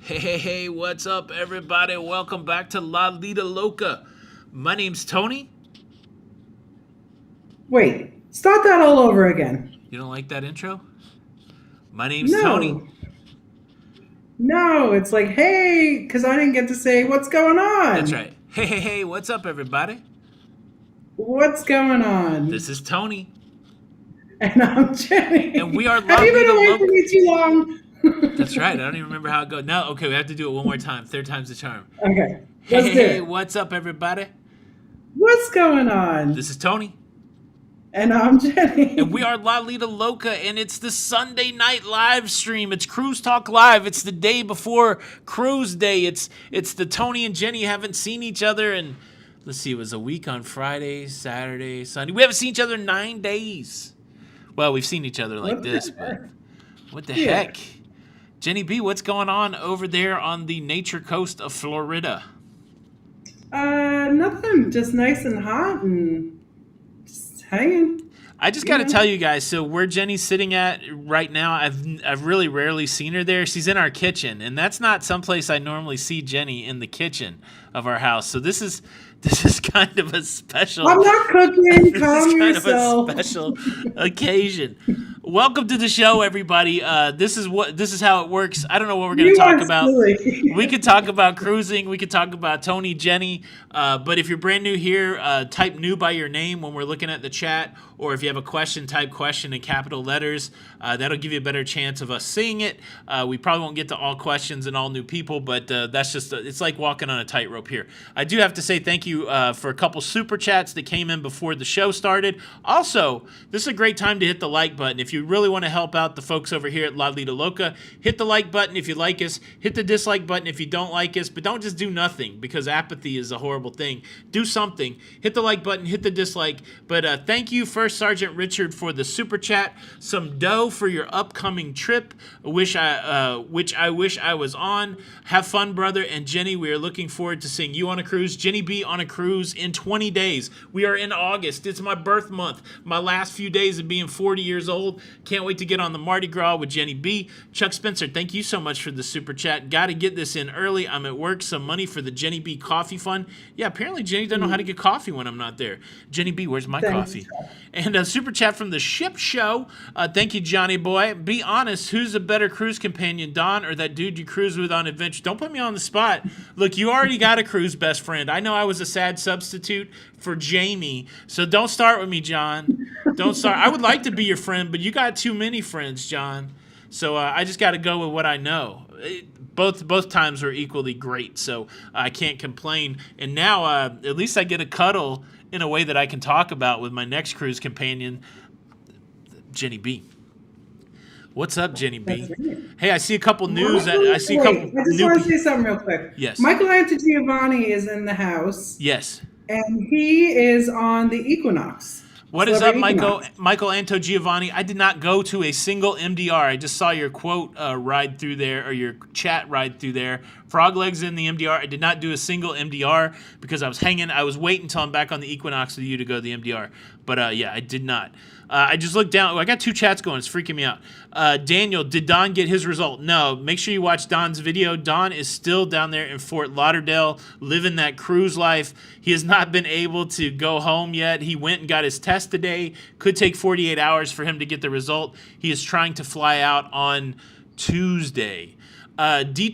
Hey, what's up, everybody? Welcome back to Lido, Loca. My name's Tony. Wait, start that all over again. You don't like that intro? My name's Tony. No, no, it's like, hey, because I didn't get to say what's going That's on. right. Hey, what's up, everybody? What's going This on? is Tony, And I'm and we Jenny. are Have you been Lido, away from Loca. me too long? That's right. I don't even remember how it goes. No, okay, we have to do it one more time. Third time's the charm. Okay, let's do Hey, it. what's up, everybody? What's going This on? is Tony. And I'm And we Jenny. are La Lita Loca, and it's the Sunday night live stream. It's Cruise Talk Live. It's the day before Cruise Day. It's the Tony and Jenny haven't seen each other, and let's see, it was a week on Friday, Saturday, Sunday. We haven't seen each other in 9 days. Well, we've seen each other like What this, the but heck? what the Yeah. heck? Jenny B, what's going on over there on the nature coast of Florida? Nothing. Just nice and hot and just hanging. I just You got to know. tell you guys. So where Jenny's sitting at right now, I've really rarely seen her there. She's in our kitchen, and that's not someplace I normally see Jenny, in the kitchen of our house. So this is kind of a special. I'm not cooking. This is Calm kind of a yourself. special occasion. Welcome to the show, everybody. This is how it works. I don't know what we're going to You talk are about. silly. We could talk about cruising. We could talk about Tony, Jenny. But if you're brand new here, type new by your name when we're looking at the chat. Or if you have a question, type question in capital letters. That'll give you a better chance of us seeing it. We probably won't get to all questions and all new people, but that's just, it's like walking on a tightrope here. I do have to say thank you for a couple super chats that came in before the show started. Also, this is a great time to hit the like button. If you really want to help out the folks over here at La Lita Loca, hit the like button if you like us. Hit the dislike button if you don't like us, but don't just do nothing, because apathy is a horrible thing. Do something. Hit the like button, hit the dislike. But thank you, First Sergeant Richard, for the super chat. Some dough for your upcoming trip, which I wish I was on. Have fun, brother. And Jenny, we are looking forward to seeing you on a cruise. Jenny B on a cruise in 20 days. We are in August. It's my birth month. My last few days of being 40 years old. Can't wait to get on the Mardi Gras with Jenny B. Chuck Spencer, thank you so much for the super chat. Got to get this in early. I'm at work. Some money for the Jenny B coffee fund. Yeah, apparently Jenny doesn't know how to get coffee when I'm not there. Jenny B, where's my Thanks. coffee? And a super chat from the Ship Show. Thank you, Johnny Boy. Be honest, who's a better cruise companion, Don or that dude you cruise with on adventure? Don't put me on the spot. Look, you already got a cruise best friend. I know I was a sad substitute for Jamie, so don't start with me, John. Don't start. I would like to be your friend, but you got too many friends, John. So I just got to go with what I know. Both times were equally great, so I can't complain. And now at least I get a cuddle in a way that I can talk about with my next cruise companion, Jenny B. What's up, Jenny That's B? right. Hey, I see a couple news. Michael, I see a couple wait, I just new want to people. say something real quick. Yes. Michael Giovanni is in the house, Yes. and he is on the Equinox. What is up, Celebrity Michael? Equinox. Michael Anto Giovanni. I did not go to a single MDR. I just saw your quote ride through there, or your chat ride through there. Frog legs in the MDR. I did not do a single MDR because I was hanging. I was waiting until I'm back on the Equinox with you to go to the MDR. But yeah, I did not. I just looked down. I got two chats going. It's freaking me out. Daniel, did Don get his result? No. Make sure you watch Don's video. Don is still down there in Fort Lauderdale living that cruise life. He has not been able to go home yet. He went and got his test today. Could take 48 hours for him to get the result. He is trying to fly out on Tuesday. D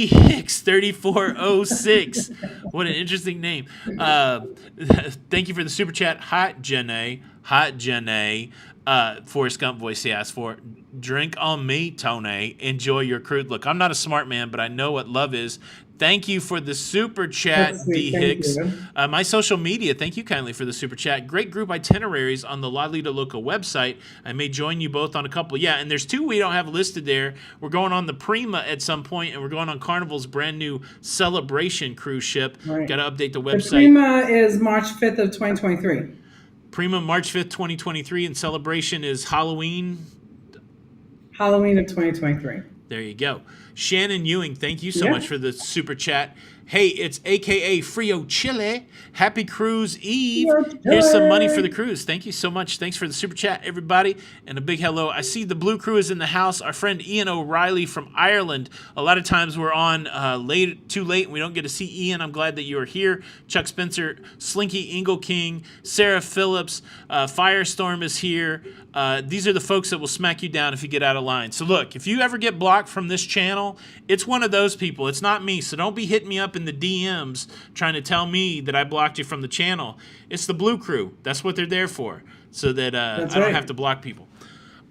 Hicks 3406. What an interesting name. Thank you for the super chat. Hot Janae. Forrest Gump voice he asked for. Drink on me, Tony. Enjoy your cruise. Look, I'm not a smart man, but I know what love is. Thank you for the super chat, That's D sweet. Thank Hicks. you. My social media, thank you kindly for the super chat. Great group itineraries on the La Lita Loca website. I may join you both on a couple. Yeah, and there's two we don't have listed there. We're going on the Prima at some point, and we're going on Carnival's brand new Celebration cruise ship. Right. Got to update the The website. Prima is March 5th of 2023. Prima, March 5th, 2023, and Celebration is Halloween. Halloween of 2023. There you go. Shannon Ewing, thank you so Yeah. much for the super chat. Hey, it's AKA Frio Chile. Happy Cruise Eve. Frio Chile. Here's some money for the cruise. Thank you so much. Thanks for the super chat, everybody. And a big hello. I see the Blue Crew is in the house. Our friend Ian O'Reilly from Ireland. A lot of times we're on too late and we don't get to see Ian. I'm glad that you are here. Chuck Spencer, Slinky Ingle King, Sarah Phillips, Firestorm is here. These are the folks that will smack you down if you get out of line. So look, if you ever get blocked from this channel, it's one of those people. It's not me. So don't be hitting me up in the DMs trying to tell me that I blocked you from the channel. It's the Blue Crew. That's what they're there for, so that I don't have to block people.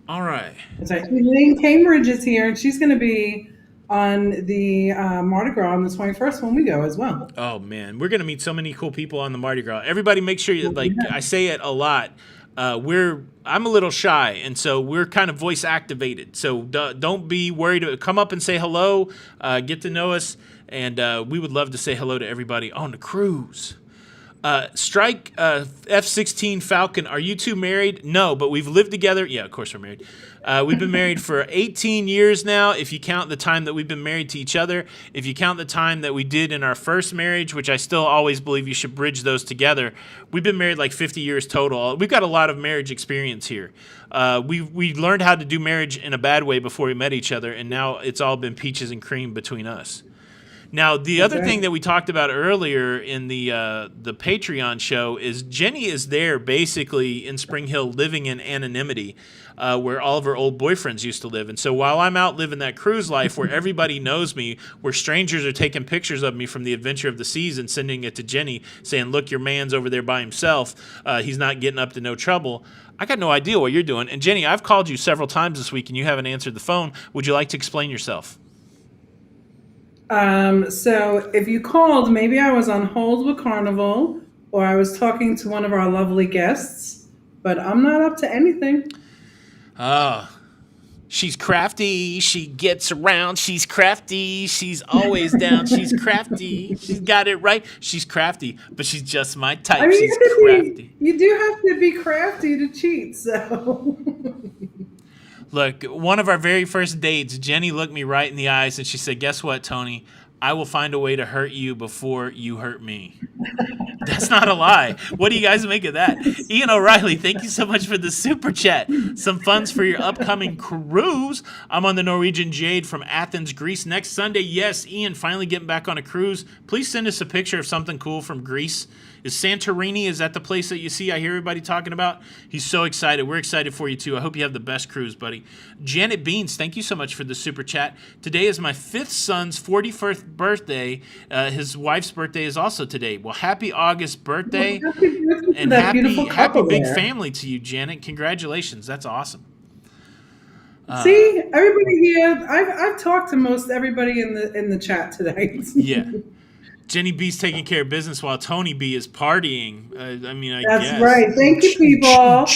All right. That's right. Elaine Cambridge is here, and she's going to be on the Mardi Gras on the 21st when we go as well. Oh, man. We're going to meet so many cool people on the Mardi Gras. Everybody make sure, I say it a lot, I'm a little shy, and so we're kind of voice activated. So don't be worried. Come up and say hello, get to know us, and we would love to say hello to everybody on the cruise. Strike F-16 Falcon, are you two married? No, but we've lived together. Yeah, of course we're married. We've been married for 18 years now, if you count the time that we've been married to each other. If you count the time that we did in our first marriage, which I still always believe you should bridge those together, we've been married like 50 years total. We've got a lot of marriage experience here. We learned how to do marriage in a bad way before we met each other, and now it's all been peaches and cream between us. Now, the other thing that we talked about earlier in the Patreon show is Jenny is there basically in Spring Hill living in anonymity where all of her old boyfriends used to live. And so while I'm out living that cruise life where everybody knows me, where strangers are taking pictures of me from the adventure of the seas and sending it to Jenny saying, look, your man's over there by himself. He's not getting up to no trouble. I got no idea what you're doing. And Jenny, I've called you several times this week and you haven't answered the phone. Would you like to explain yourself? So if you called, maybe I was on hold with Carnival or I was talking to one of our lovely guests, but I'm not up to anything. She's crafty. She gets around. She's crafty. She's always down. She's crafty. She's got it right. She's crafty, but she's just my type. I mean, she's crafty. You do have to be crafty to cheat, so... Look, one of our very first dates, Jenny looked me right in the eyes and she said, guess what, Tony? I will find a way to hurt you before you hurt me. That's not a lie. What do you guys make of that? Ian O'Reilly, thank you so much for the super chat. Some funds for your upcoming cruise. I'm on the Norwegian Jade from Athens, Greece next Sunday. Yes, Ian, finally getting back on a cruise. Please send us a picture of something cool from Greece. Is Santorini, is that the place that you see I hear everybody talking about? He's so excited. We're excited for you, too. I hope you have the best cruise, buddy. Janet Beans, thank you so much for the super chat. Today is my fifth son's 41st birthday. His wife's birthday is also today. Well, happy August birthday. Well, happy birthday and to that happy beautiful couple big there. family to you, Janet. Congratulations. That's awesome. See, everybody here, I've talked to most everybody in the chat today. Yeah. Jenny B's taking care of business while Tony B is partying. I That's guess. right. Thank you, people.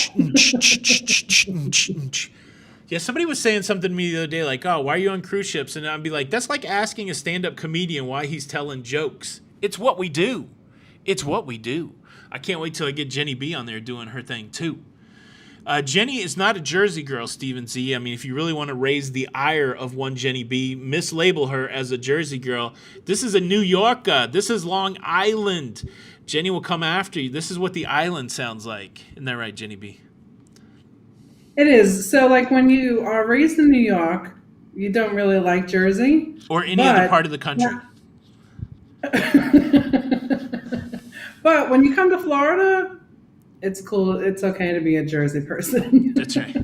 Yeah, somebody was saying something to me the other day like, oh, why are you on cruise ships? And I'd be like, that's like asking a stand-up comedian why he's telling jokes. It's what we do. It's what we do. I can't wait till I get Jenny B on there doing her thing, too. Jenny is not a Jersey girl, Stephen Z. I mean, if you really want to raise the ire of one Jenny B, mislabel her as a Jersey girl. This is a New Yorker. This is Long Island. Jenny will come after you. This is what the island sounds like. Isn't that right, Jenny B? It is. So, like, when you are raised in New York, you don't really like Jersey. Or any other part of the country. But when you come to Florida, it's cool. It's okay to be a Jersey person. That's right.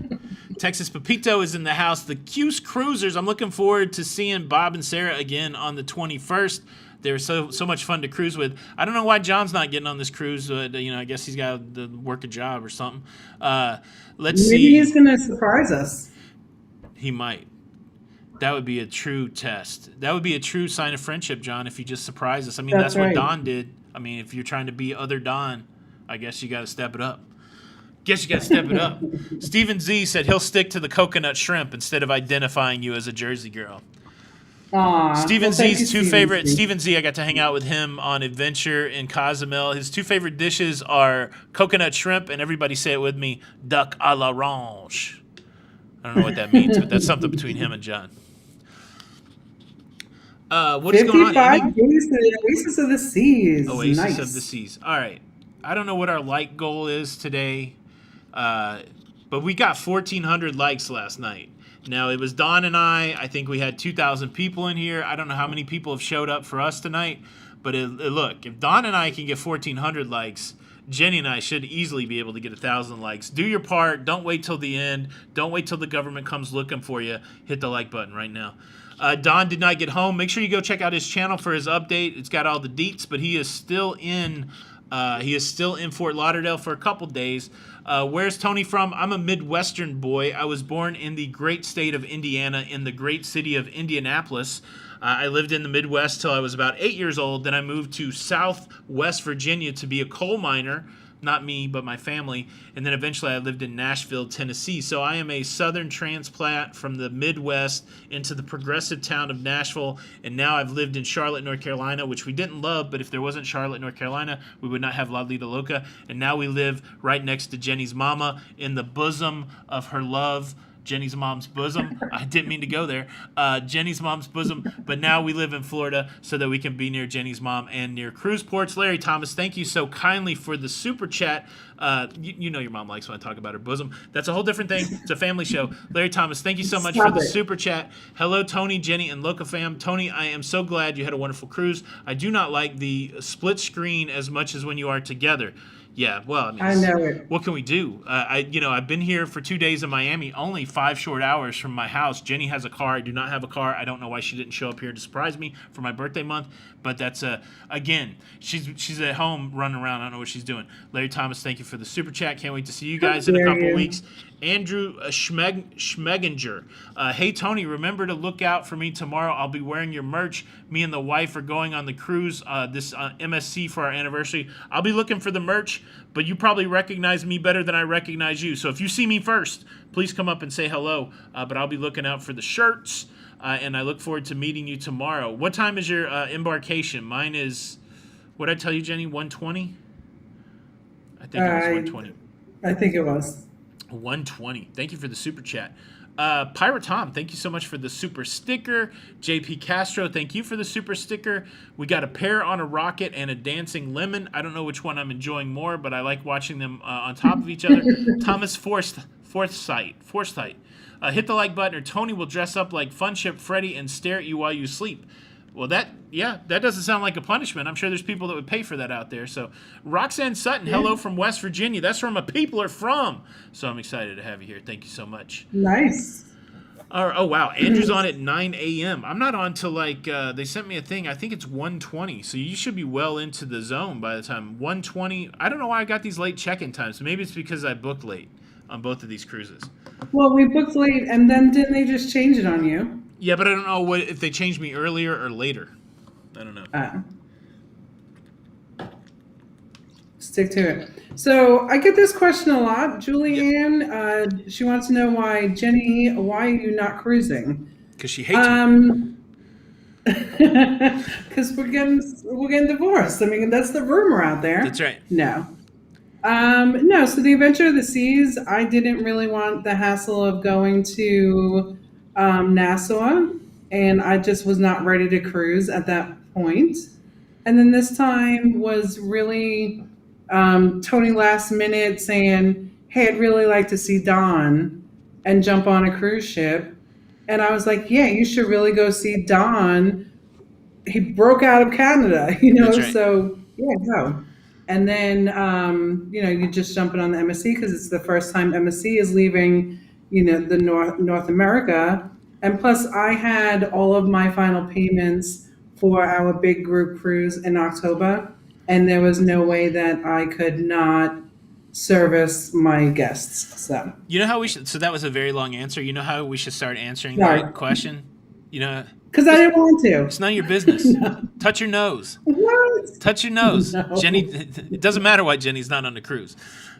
Texas Pepito is in the house. The Cuse Cruisers. I'm looking forward to seeing Bob and Sarah again on the 21st. They were so much fun to cruise with. I don't know why John's not getting on this cruise. I guess he's got to work a job or something. Let's see. Maybe he's going to surprise us. He might. That would be a true test. That would be a true sign of friendship, John, if you just surprise us. I mean, that's what right. Don did. I mean, if you're trying to be other Don, I guess you got to step it up. Stephen Z said he'll stick to the coconut shrimp instead of identifying you as a Jersey girl. Stephen Z's two favorite. Stephen Z, I got to hang out with him on Adventure in Cozumel. His two favorite dishes are coconut shrimp, and everybody say it with me, duck à l'orange. I don't know what that means, but that's something between him and John. What is going on, 55 Amy? days to the Oasis of the Seas. Oasis of the Nice. Seas. All right. I don't know what our like goal is today, uh, but we got 1,400 likes last night. Now, it was Don and I. I think we had 2,000 people in here. I don't know how many people have showed up for us tonight, but look, if Don and I can get 1,400 likes, Jenny and I should easily be able to get 1,000 likes. Do your part. Don't wait till the end. Don't wait till the government comes looking for you. Hit the like button right now. Don did not get home. Make sure you go check out his channel for his update. It's got all the deets, but he is still in. Fort Lauderdale for a couple days. Where's Tony from? I'm a Midwestern boy. I was born in the great state of Indiana, in the great city of Indianapolis. I lived in the Midwest till I was about 8 years old. Then I moved to Southwest Virginia to be a coal miner. Not me, but my family. And then eventually I lived in Nashville, Tennessee. So I am a Southern transplant from the Midwest into the progressive town of Nashville. And now I've lived in Charlotte, North Carolina, which we didn't love, but if there wasn't Charlotte, North Carolina, we would not have Lido, Loca. And now we live right next to Jenny's mama, in the bosom of her love. Jenny's mom's bosom. I didn't mean to go there. Jenny's mom's bosom. But now we live in Florida so that we can be near Jenny's mom and near cruise ports. Larry Thomas, thank you so kindly for the super chat. You know your mom likes when I talk about her bosom. That's a whole different thing. It's a family show. Larry Thomas, thank you so much for the super chat. Hello, Tony, Jenny, and locafam. Tony, I am so glad you had a wonderful cruise. I do not like the split screen as much as when you are together. Yeah, well, I mean, I know it. what can we do? I've been here for 2 days in Miami, only 5 short hours from my house. Jenny has a car. I do not have a car. I don't know why she didn't show up here to surprise me for my birthday month. But that's again, she's at home running around. I don't know what she's doing. Larry Thomas, thank you for the super chat. Can't wait to see you guys in a couple weeks. Andrew Schmeginger. Hey, Tony, remember to look out for me tomorrow. I'll be wearing your merch. Me and the wife are going on the cruise, this MSC for our anniversary. I'll be looking for the merch, but you probably recognize me better than I recognize you. So if you see me first, please come up and say hello. But I'll be looking out for the shirts, and I look forward to meeting you tomorrow. What time is your embarkation? Mine is, what'd I tell you, Jenny, 1:20? I think it was 1:20. I think it was. 120. Thank you for the super chat. Pirate Tom, thank you so much for the super sticker. JP Castro, thank you for the super sticker. We got a pear on a rocket and a dancing lemon. I don't know which one I'm enjoying more, but I like watching them on top of each other. Thomas Forsythe. Hit the like button or Tony will dress up like Funship Freddy and stare at you while you sleep. Well, that doesn't sound like a punishment. I'm sure there's people that would pay for that out there. So, Roxanne Sutton, hello from West Virginia. That's where my people are from. So, I'm excited to have you here. Thank you so much. Nice. Oh, wow. Andrew's on at 9 a.m. I'm not on till they sent me a thing. I think it's 1:20. So, you should be well into the zone by the time. 1:20. I don't know why I got these late check-in times. Maybe it's because I booked late on both of these cruises. Well, we booked late, and then didn't they just change it on you? Yeah, but I don't know if they changed me earlier or later. I don't know. Stick to it. So I get this question a lot. Julianne, she wants to know why are you not cruising? Because she hates me. Because we're getting divorced. I mean, that's the rumor out there. That's right. No. No, so the Adventure of the Seas, I didn't really want the hassle of going to Nassau, and I just was not ready to cruise at that point. And then this time was really Tony last minute saying, hey, I'd really like to see Don and jump on a cruise ship. And I was like, yeah, you should really go see Don. He broke out of Canada, That's right. So yeah, go. And then, you just jump in on the MSC because it's the first time MSC is leaving, the North America. And plus, I had all of my final payments for our big group cruise in October, and there was no way that I could not service my guests. So you know how we should. So that was a very long answer. You know how we should start answering that question. Because I didn't want to. It's none of your business. No. Touch your nose. What? Touch your nose. No. Jenny, it doesn't matter why Jenny's not on the cruise.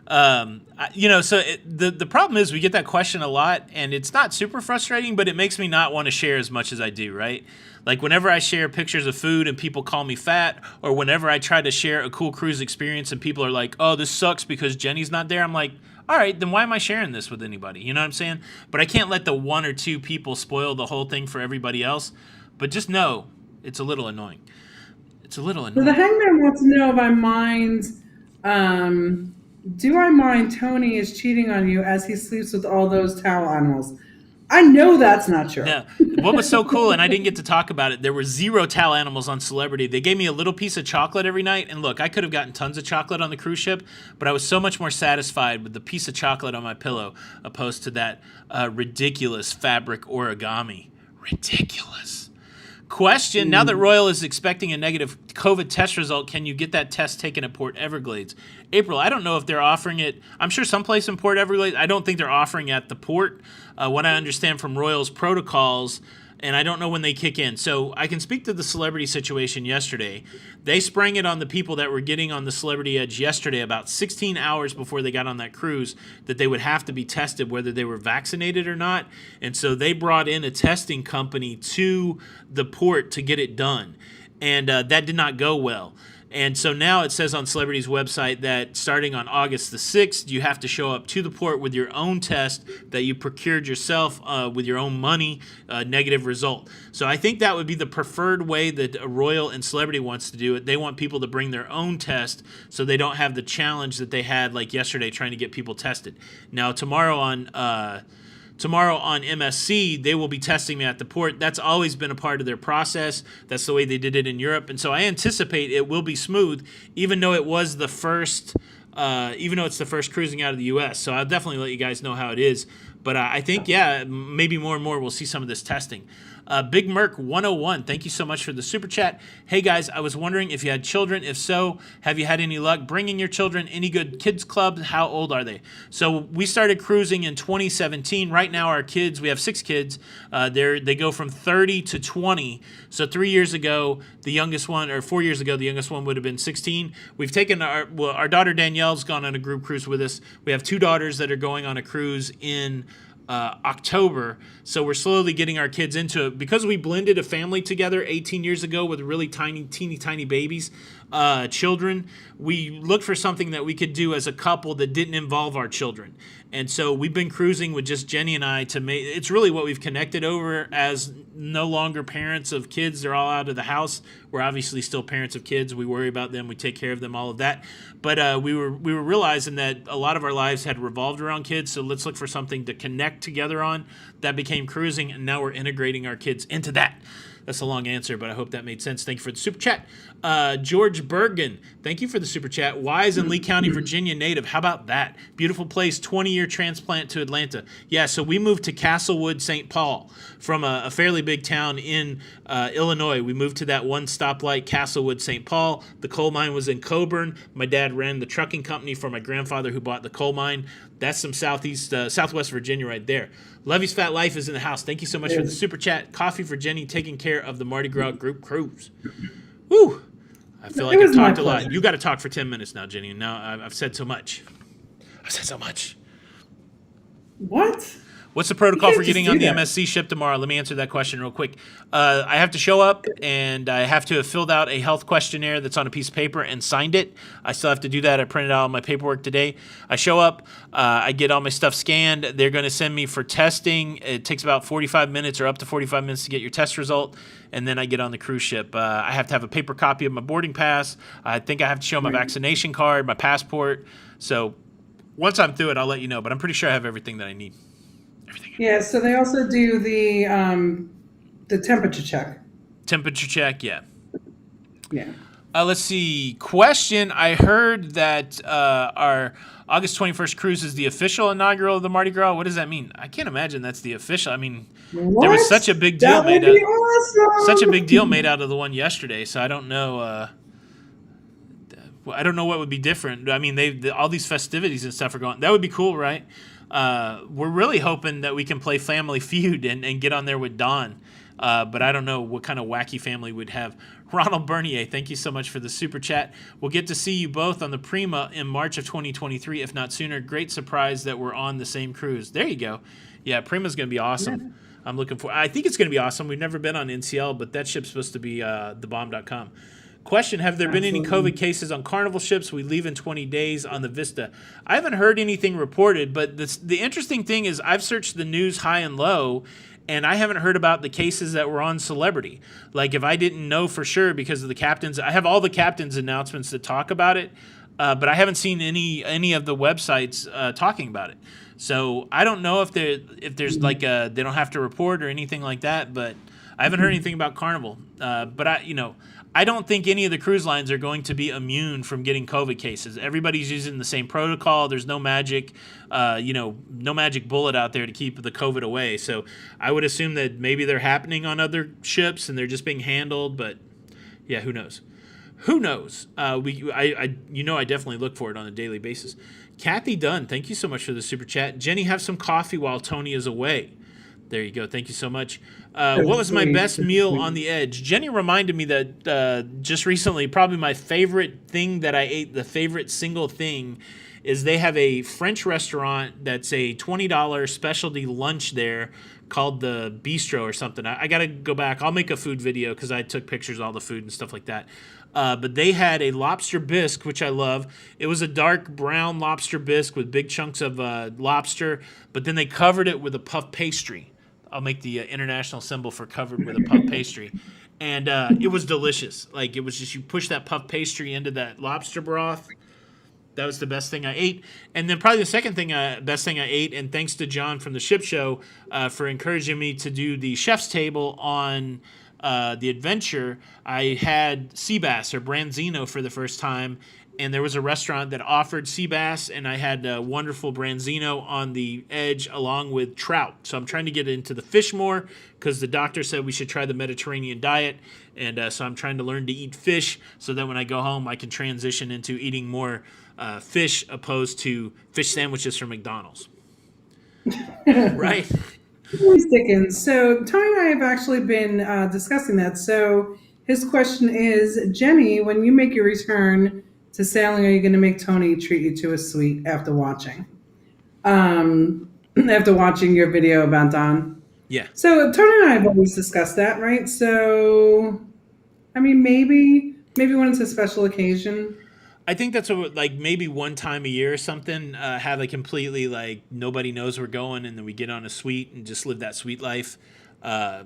So the problem is we get that question a lot, and it's not super frustrating, but it makes me not want to share as much as I do, right? Like whenever I share pictures of food and people call me fat, or whenever I try to share a cool cruise experience and people are like, oh, this sucks because Jenny's not there, I'm like, all right, then why am I sharing this with anybody? You know what I'm saying? But I can't let the 1 or 2 people spoil the whole thing for everybody else. But just know, It's a little annoying. It's a little So the annoying. hangman wants to know if I mind. Um, do I mind Tony is cheating on you as he sleeps with all those towel animals? I know that's not true. No, what was so cool, and I didn't get to talk about it, there were 0 towel animals on Celebrity. They gave me a little piece of chocolate every night, and look, I could have gotten tons of chocolate on the cruise ship, but I was so much more satisfied with the piece of chocolate on my pillow opposed to that ridiculous fabric origami. Ridiculous. Question, now that Royal is expecting a negative COVID test result, can you get that test taken at Port Everglades? April, I don't know if they're offering it. I'm sure someplace in Port Everglades. I don't think they're offering at the port. What I understand from Royal's protocols, and I don't know when they kick in. So I can speak to the Celebrity situation yesterday. They sprang it on the people that were getting on the Celebrity Edge yesterday about 16 hours before they got on that cruise that they would have to be tested whether they were vaccinated or not. And so they brought in a testing company to the port to get it done. And that did not go well. And so now it says on Celebrity's website that starting on August the 6th, you have to show up to the port with your own test that you procured yourself with your own money, negative result. So I think that would be the preferred way that Royal and Celebrity wants to do it. They want people to bring their own test so they don't have the challenge that they had like yesterday trying to get people tested. Now tomorrow on MSC, they will be testing me at the port. That's always been a part of their process. That's the way they did it in Europe. And so I anticipate it will be smooth, even though it was the first, even though it's the first cruising out of the U.S. So I'll definitely let you guys know how it is. But I think, yeah, maybe more and more we'll see some of this testing. Big Merc 101, thank you so much for the super chat. Hey guys, I was wondering if you had children. If so, have you had any luck bringing your children? Any good kids clubs? How old are they? So we started cruising in 2017. Right now our kids, we have 6 kids. They go from 30 to 20. So 3 years ago, the youngest one, or 4 years ago, the youngest one would have been 16. We've taken our daughter Danielle's gone on a group cruise with us. We have 2 daughters that are going on a cruise in October, so we're slowly getting our kids into it because we blended a family together 18 years ago with really teeny tiny babies, children. We looked for something that we could do as a couple that didn't involve our children, and so we've been cruising with just Jenny and I to make. It's really what we've connected over as no longer parents of kids. They're all out of the house. We're obviously still parents of kids. We worry about them. We take care of them. All of that. But we were realizing that a lot of our lives had revolved around kids. So let's look for something to connect together on. That became cruising, and now we're integrating our kids into that. That's a long answer, but I hope that made sense. Thank you for the super chat. George Bergen, thank you for the super chat. Wise in Lee County, Virginia native. How about that? Beautiful place, 20-year transplant to Atlanta. Yeah, so we moved to Castlewood, St. Paul from a fairly big town in Illinois. We moved to that one stoplight, Castlewood, St. Paul. The coal mine was in Coburn. My dad ran the trucking company for my grandfather who bought the coal mine. That's some Southwest Virginia right there. Levy's Fat Life is in the house. Thank you so much for the super chat. Coffee for Jenny, taking care of the Mardi Gras group cruise. Woo! I feel like I've talked a lot. You got to talk for 10 minutes now, Jenny. Now I've said so much. I've said so much. What? What's the protocol for getting on the MSC ship tomorrow? Let me answer that question real quick. I have to show up, and I have to have filled out a health questionnaire that's on a piece of paper and signed it. I still have to do that. I printed out all my paperwork today. I show up. I get all my stuff scanned. They're going to send me for testing. It takes about 45 minutes or up to 45 minutes to get your test result, and then I get on the cruise ship. I have to have a paper copy of my boarding pass. I think I have to show my vaccination card, my passport. So once I'm through it, I'll let you know, but I'm pretty sure I have everything that I need. Yeah, so they also do the temperature check. Temperature check, yeah. Yeah. Let's see. Question. I heard that our August 21st cruise is the official inaugural of the Mardi Gras. What does that mean? I can't imagine that's the official. I mean, what? There was such a big deal made out. Awesome. Such a big deal made out of the one yesterday. So I don't know. I don't know what would be different. I mean, all these festivities and stuff are going. That would be cool, right? We're really hoping that we can play Family Feud and get on there with Dawn. But I don't know what kind of wacky family we'd have. Ronald Bernier, thank you so much for the super chat. We'll get to see you both on the Prima in March of 2023, if not sooner. Great surprise that we're on the same cruise. There you go. Yeah, Prima's going to be awesome. Yeah. I'm looking for. I think it's going to be awesome. We've never been on NCL, but that ship's supposed to be thebomb.com. Question, have there been any COVID cases on Carnival ships? We leave in 20 days on the Vista. I haven't heard anything reported, but the interesting thing is I've searched the news high and low, And I haven't heard about the cases that were on Celebrity. Like, if I didn't know for sure because of the captains, I have all the captains' announcements that talk about it, but I haven't seen any of the websites talking about it. So I don't know if there's like they don't have to report or anything like that. But I haven't heard anything about Carnival. But I don't think any of the cruise lines are going to be immune from getting COVID cases. Everybody's using the same protocol. There's no magic, no magic bullet out there to keep the COVID away. So I would assume that maybe they're happening on other ships and they're just being handled. But yeah, who knows? Who knows? I definitely look for it on a daily basis. Kathy Dunn, thank you so much for the super chat. Jenny, have some coffee while Tony is away. There you go. Thank you so much. What was my best meal on the edge? Jenny reminded me that just recently, probably my favorite thing that I ate, the favorite single thing, is they have a French restaurant that's a $20 specialty lunch there called the Bistro or something. I got to go back. I'll make a food video because I took pictures of all the food and stuff like that. But they had a lobster bisque, which I love. It was a dark brown lobster bisque with big chunks of lobster, but then they covered it with a puff pastry. I'll make the international symbol for covered with a puff pastry. And it was delicious. Like, it was just, you push that puff pastry into that lobster broth. That was the best thing I ate. And then probably the second thing, best thing I ate, and thanks to John from the Ship Show for encouraging me to do the chef's table on the Adventure, I had sea bass or branzino for the first time. And there was a restaurant that offered sea bass, and I had a wonderful branzino on the edge along with trout. So I'm trying to get into the fish more because the doctor said we should try the Mediterranean diet. And so I'm trying to learn to eat fish so that when I go home, I can transition into eating more fish opposed to fish sandwiches from McDonald's. Right? Dickens. So Tony and I have actually been discussing that. So his question is, Jenny, when you make your return to sailing, are you going to make Tony treat you to a sweet after watching? After watching your video about Don? Yeah. So Tony and I have always discussed that, right? So, I mean, maybe when it's a special occasion. I think that's like maybe one time a year or something, have a completely like nobody knows we're going and then we get on a suite and just live that sweet life. Yeah,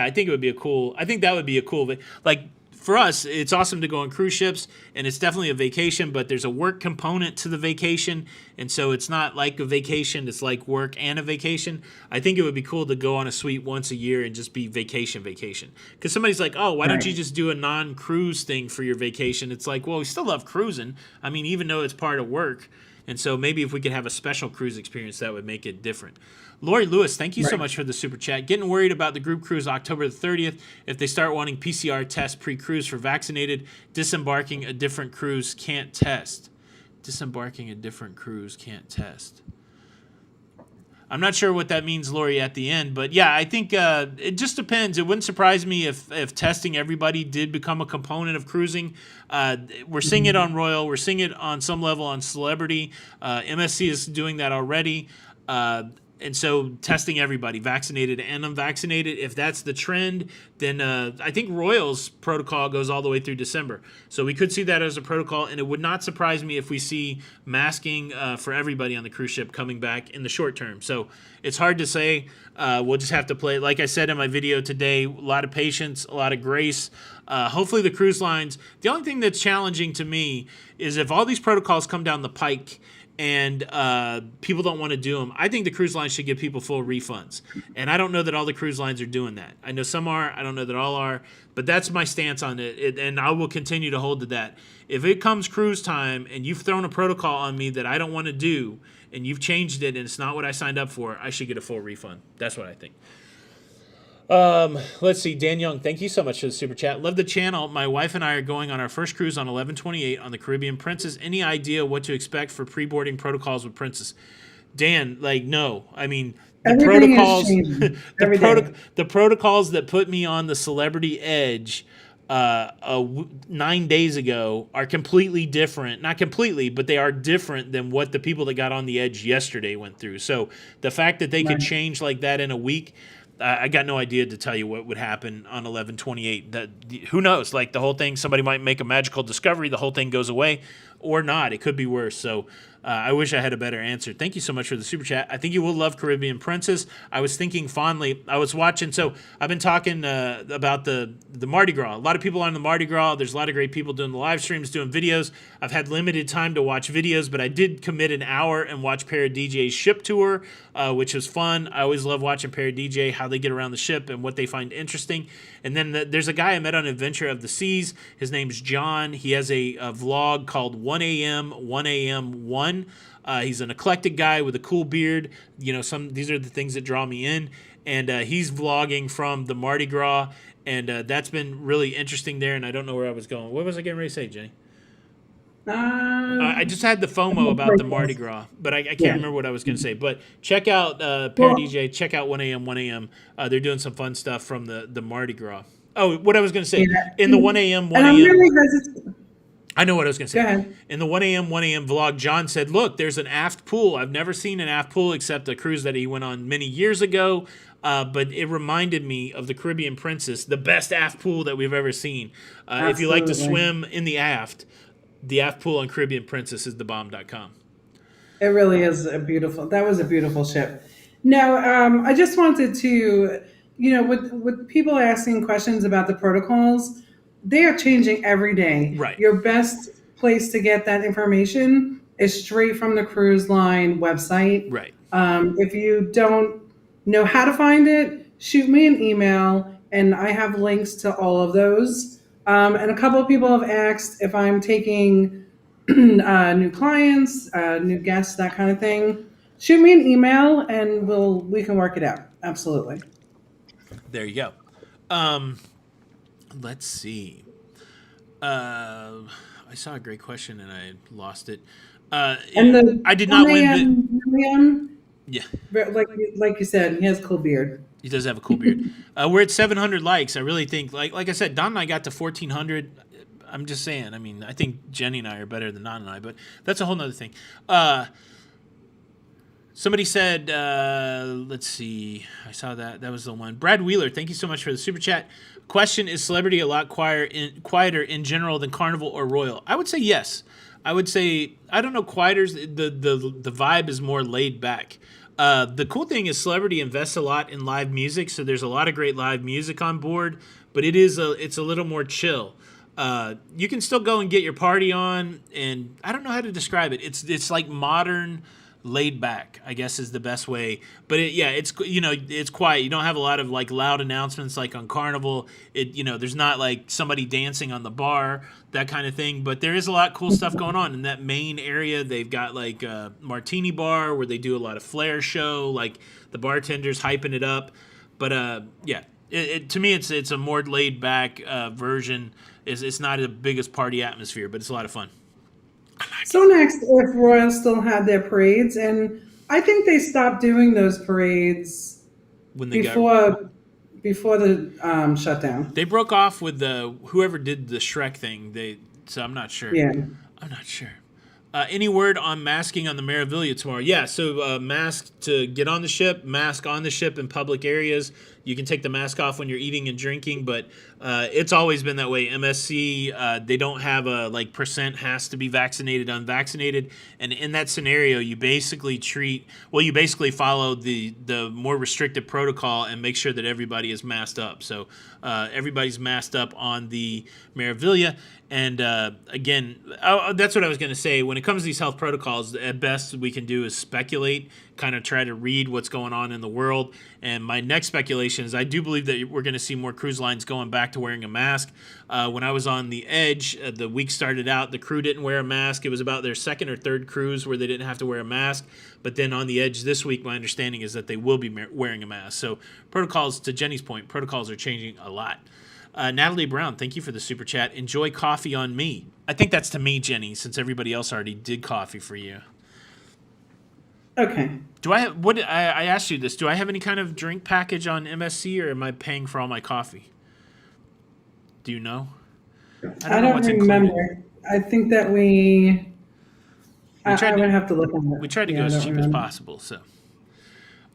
I think it would be I think that would be a cool, like for us, it's awesome to go on cruise ships and it's definitely a vacation, but there's a work component to the vacation. And so it's not like a vacation, it's like work and a vacation. I think it would be cool to go on a suite once a year and just be vacation. Because somebody's like, oh, why don't you just do a non-cruise thing for your vacation? It's like, well, we still love cruising. I mean, even though it's part of work. And so maybe if we could have a special cruise experience, that would make it different. Lori Lewis, thank you so much for the super chat. Getting worried about the group cruise October the 30th. If they start wanting PCR tests pre-cruise for vaccinated, disembarking a different cruise can't test. Disembarking a different cruise can't test. I'm not sure what that means, Lori, at the end. But yeah, I think it just depends. It wouldn't surprise me if testing everybody did become a component of cruising. We're seeing it on Royal. We're seeing it on some level on Celebrity. MSC is doing that already. And so testing everybody, vaccinated and unvaccinated, if that's the trend, then I think Royal's protocol goes all the way through December. So we could see that as a protocol, and it would not surprise me if we see masking for everybody on the cruise ship coming back in the short term. So it's hard to say. We'll just have to play. Like I said in my video today, a lot of patience, a lot of grace. Hopefully the cruise lines, the only thing that's challenging to me is if all these protocols come down the pike and people don't want to do them, I think the cruise lines should give people full refunds. And I don't know that all the cruise lines are doing that. I know some are. I don't know that all are. But that's my stance on it, and I will continue to hold to that. If it comes cruise time and you've thrown a protocol on me that I don't want to do and you've changed it and it's not what I signed up for, I should get a full refund. That's what I think. Let's see. Dan Young, thank you so much for the super chat. Love the channel. My wife and I are going on our first cruise on 11/28 on the Caribbean Princess. Any idea what to expect for pre-boarding protocols with Princess? Dan, like, no. I mean, the protocols that put me on the Celebrity Edge 9 days ago are completely different. Not completely, but they are different than what the people that got on the Edge yesterday went through. So the fact that they could change like that in a week, I got no idea to tell you what would happen on 11/28. Who knows? Like the whole thing, somebody might make a magical discovery, the whole thing goes away, or not. It could be worse. So I wish I had a better answer. Thank you so much for the super chat. I think you will love Caribbean Princess. I was thinking fondly. I was watching. So I've been talking about the Mardi Gras. A lot of people on the Mardi Gras. There's a lot of great people doing the live streams, doing videos. I've had limited time to watch videos, but I did commit an hour and watch Para DJ's ship tour, which was fun. I always love watching Para DJ, how they get around the ship and what they find interesting. And then there's a guy I met on Adventure of the Seas. His name's John. He has a vlog called 1 a.m. 1 a.m. 1. He's an eclectic guy with a cool beard. You know, these are the things that draw me in. And he's vlogging from the Mardi Gras, and that's been really interesting there. And I don't know where I was going. What was I getting ready to say, Jenny? I just had the FOMO about the Mardi Gras, but I can't remember what I was going to say. But check out Para DJ. Check out 1 a.m. 1 a.m. They're doing some fun stuff from the Mardi Gras. Oh, what I was going to say in the 1 a.m. 1 a.m. I know what I was going to say. Go ahead. In the 1 a.m. vlog, John said, look, there's an aft pool. I've never seen an aft pool except a cruise that he went on many years ago. But it reminded me of the Caribbean Princess, the best aft pool that we've ever seen. If you like to swim in the aft pool on Caribbean Princess is thebomb.com. It really is that was a beautiful ship. Now, I just wanted to, with people asking questions about the protocols, they are changing every day. Right. Your best place to get that information is straight from the cruise line website. Right. If you don't know how to find it, shoot me an email, and I have links to all of those. And a couple of people have asked if I'm taking new clients, new guests, that kind of thing. Shoot me an email, and we can work it out. Absolutely. There you go. Let's see. I saw a great question and I lost it. And I did not win. Yeah. Like you said, he has a cool beard. He does have a cool beard. We're at 700 likes. I really think, like I said, Don and I got to 1,400. I'm just saying. I mean, I think Jenny and I are better than Don and I, but that's a whole nother thing. Somebody said, let's see. I saw that. That was the one. Brad Wheeler, thank you so much for the super chat. Question, is celebrity a lot quieter in general than Carnival or Royal? I would say yes. I would say, I don't know, quieter. The vibe is more laid back. The cool thing is celebrity invests a lot in live music, so there's a lot of great live music on board, but it's a little more chill. You can still go and get your party on, and I don't know how to describe it. It's like modern laid back, I guess is the best way. But it's quiet. You don't have a lot of like loud announcements like on Carnival. There's not like somebody dancing on the bar, that kind of thing. But there is a lot of cool stuff going on in that main area. They've got like a martini bar where they do a lot of flair show, like the bartenders hyping it up. But to me it's a more laid back version. It's not the biggest party atmosphere, but it's a lot of fun. So next, if Royal still had their parades, and I think they stopped doing those parades before the shutdown. They broke off with whoever did the Shrek thing. So I'm not sure. Yeah, I'm not sure. Any word on masking on the Meriviglia tomorrow? Yeah, so mask to get on the ship, mask on the ship in public areas. You can take the mask off when you're eating and drinking, but it's always been that way. MSC, they don't have a percent has to be vaccinated, unvaccinated, and in that scenario, you basically follow the more restrictive protocol and make sure that everybody is masked up. So everybody's masked up on the Meriviglia. And again, that's what I was going to say. When it comes to these health protocols, at best we can do is speculate, kind of try to read what's going on in the world. And my next speculation is I do believe that we're going to see more cruise lines going back to wearing a mask. When I was on the Edge, the week started out, the crew didn't wear a mask. It was about their second or third cruise where they didn't have to wear a mask. But then on the Edge this week, my understanding is that they will be wearing a mask. So protocols, to Jenny's point, protocols are changing a lot. Natalie Brown, thank you for the super chat. Enjoy coffee on me. I think that's to me, Jenny, since everybody else already did coffee for you. Okay. Do I have I asked you this? Do I have any kind of drink package on MSC, or am I paying for all my coffee? Do you know? I don't remember. I think that I would have to look on it. We tried to go as cheap as possible. So,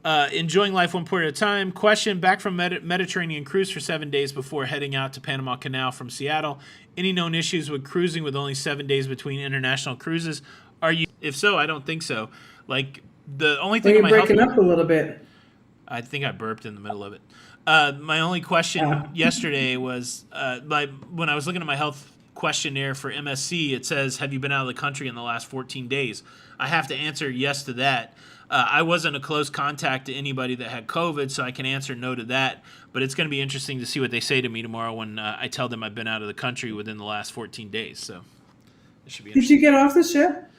enjoying life one port at a time. Question: back from Mediterranean cruise for 7 days before heading out to Panama Canal from Seattle. Any known issues with cruising with only 7 days between international cruises? If so, I don't think so. Like the only Well, thing on you're my health. breaking up a little bit. I think I burped in the middle of it. My only question Oh. yesterday was when I was looking at my health questionnaire for MSC, it says, have you been out of the country in the last 14 days? I have to answer yes to that. I wasn't a close contact to anybody that had COVID, so I can answer no to that. But it's going to be interesting to see what they say to me tomorrow when I tell them I've been out of the country within the last 14 days. So it should be Did you interesting. get off the ship?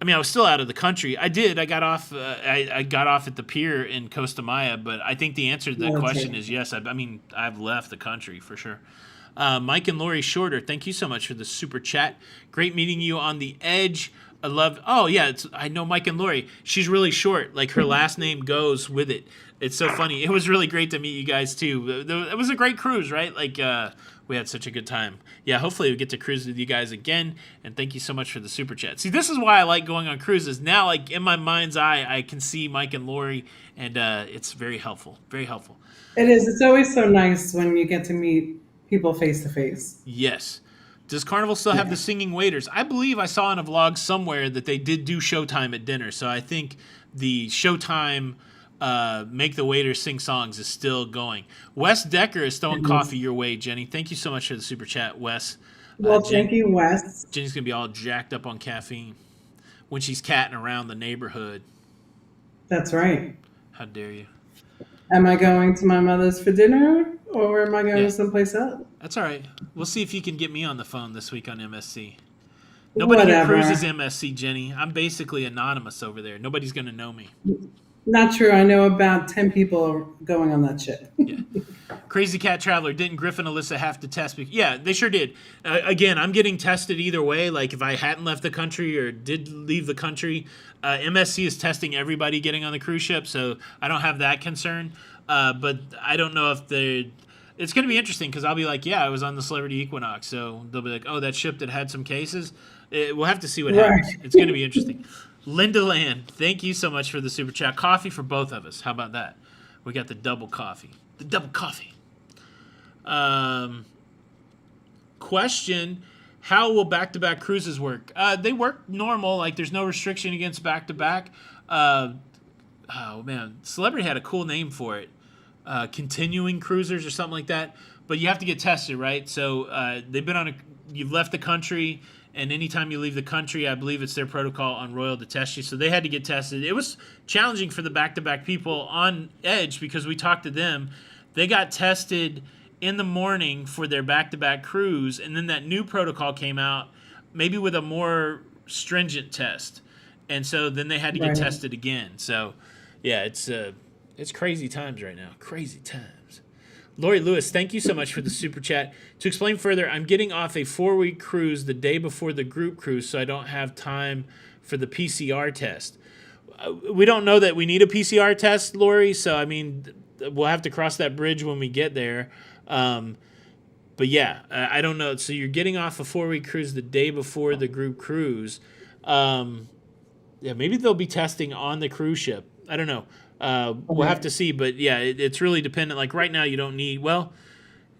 I mean, I was still out of the country. I did. I got off. I got off at the pier in Costa Maya, but I think the answer to that Oh, that's question right. is yes. I mean, I've left the country for sure. Mike and Lori Shorter, thank you so much for the super chat. Great meeting you on the edge. I love. Oh yeah, I know Mike and Lori. She's really short. Like her last name goes with it. It's so funny. It was really great to meet you guys too. It was a great cruise, right? Like we had such a good time. Yeah, hopefully we get to cruise with you guys again. And thank you so much for the super chat. See, this is why I like going on cruises. Now, like in my mind's eye, I can see Mike and Lori, and it's very helpful. Very helpful. It is. It's always so nice when you get to meet people face to face. Yes. Does Carnival still have the Yeah. singing waiters? I believe I saw in a vlog somewhere that they did do Showtime at dinner. So I think the Showtime make the waiters sing songs is still going. Wes Decker is throwing coffee your way, Jenny. Thank you so much for the super chat, Wes. Well, thank you, Wes. Jenny's going to be all jacked up on caffeine when she's catting around the neighborhood. That's right. How dare you? Am I going to my mother's for dinner or am I going Yeah. someplace else? That's all right. We'll see if you can get me on the phone this week on MSC. Nobody here Whatever. cruises MSC, Jenny. I'm basically anonymous over there. Nobody's going to know me. Not true. I know about 10 people going on that ship. Yeah. Crazy Cat Traveler, didn't Griffin and Alyssa have to test? Yeah, they sure did. Again, I'm getting tested either way. Like if I hadn't left the country or did leave the country, MSC is testing everybody getting on the cruise ship, so I don't have that concern. But I don't know if they. It's going to be interesting because I'll be like, yeah, I was on the Celebrity Equinox, so they'll be like, oh, that ship that had some cases. We'll have to see what happens. It's going to be interesting. Linda Land, thank you so much for the super chat. Coffee for both of us. How about that? We got the double coffee. The double coffee. Question: how will back-to-back cruises work? They work normal. Like there's no restriction against back-to-back. Oh man, Celebrity had a cool name for it. Continuing cruisers or something like that. But you have to get tested, right? So they've been on you've left the country, and anytime you leave the country, I believe it's their protocol on Royal to test you. So they had to get tested. It was challenging for the back-to-back people on Edge because we talked to them. They got tested in the morning for their back-to-back cruise, and then that new protocol came out, maybe with a more stringent test. And so then they had to get tested again. So, yeah, it's crazy times right now. Crazy times. Lori Lewis, thank you so much for the super chat. To explain further, I'm getting off a 4-week cruise the day before the group cruise, so I don't have time for the PCR test. We don't know that we need a PCR test, Lori, so, I mean, we'll have to cross that bridge when we get there. But, yeah, I don't know. So you're getting off a 4-week cruise the day before the group cruise. Yeah, maybe they'll be testing on the cruise ship. I don't know. We'll have to see, but yeah, it's really dependent. Like right now, you don't need. Well,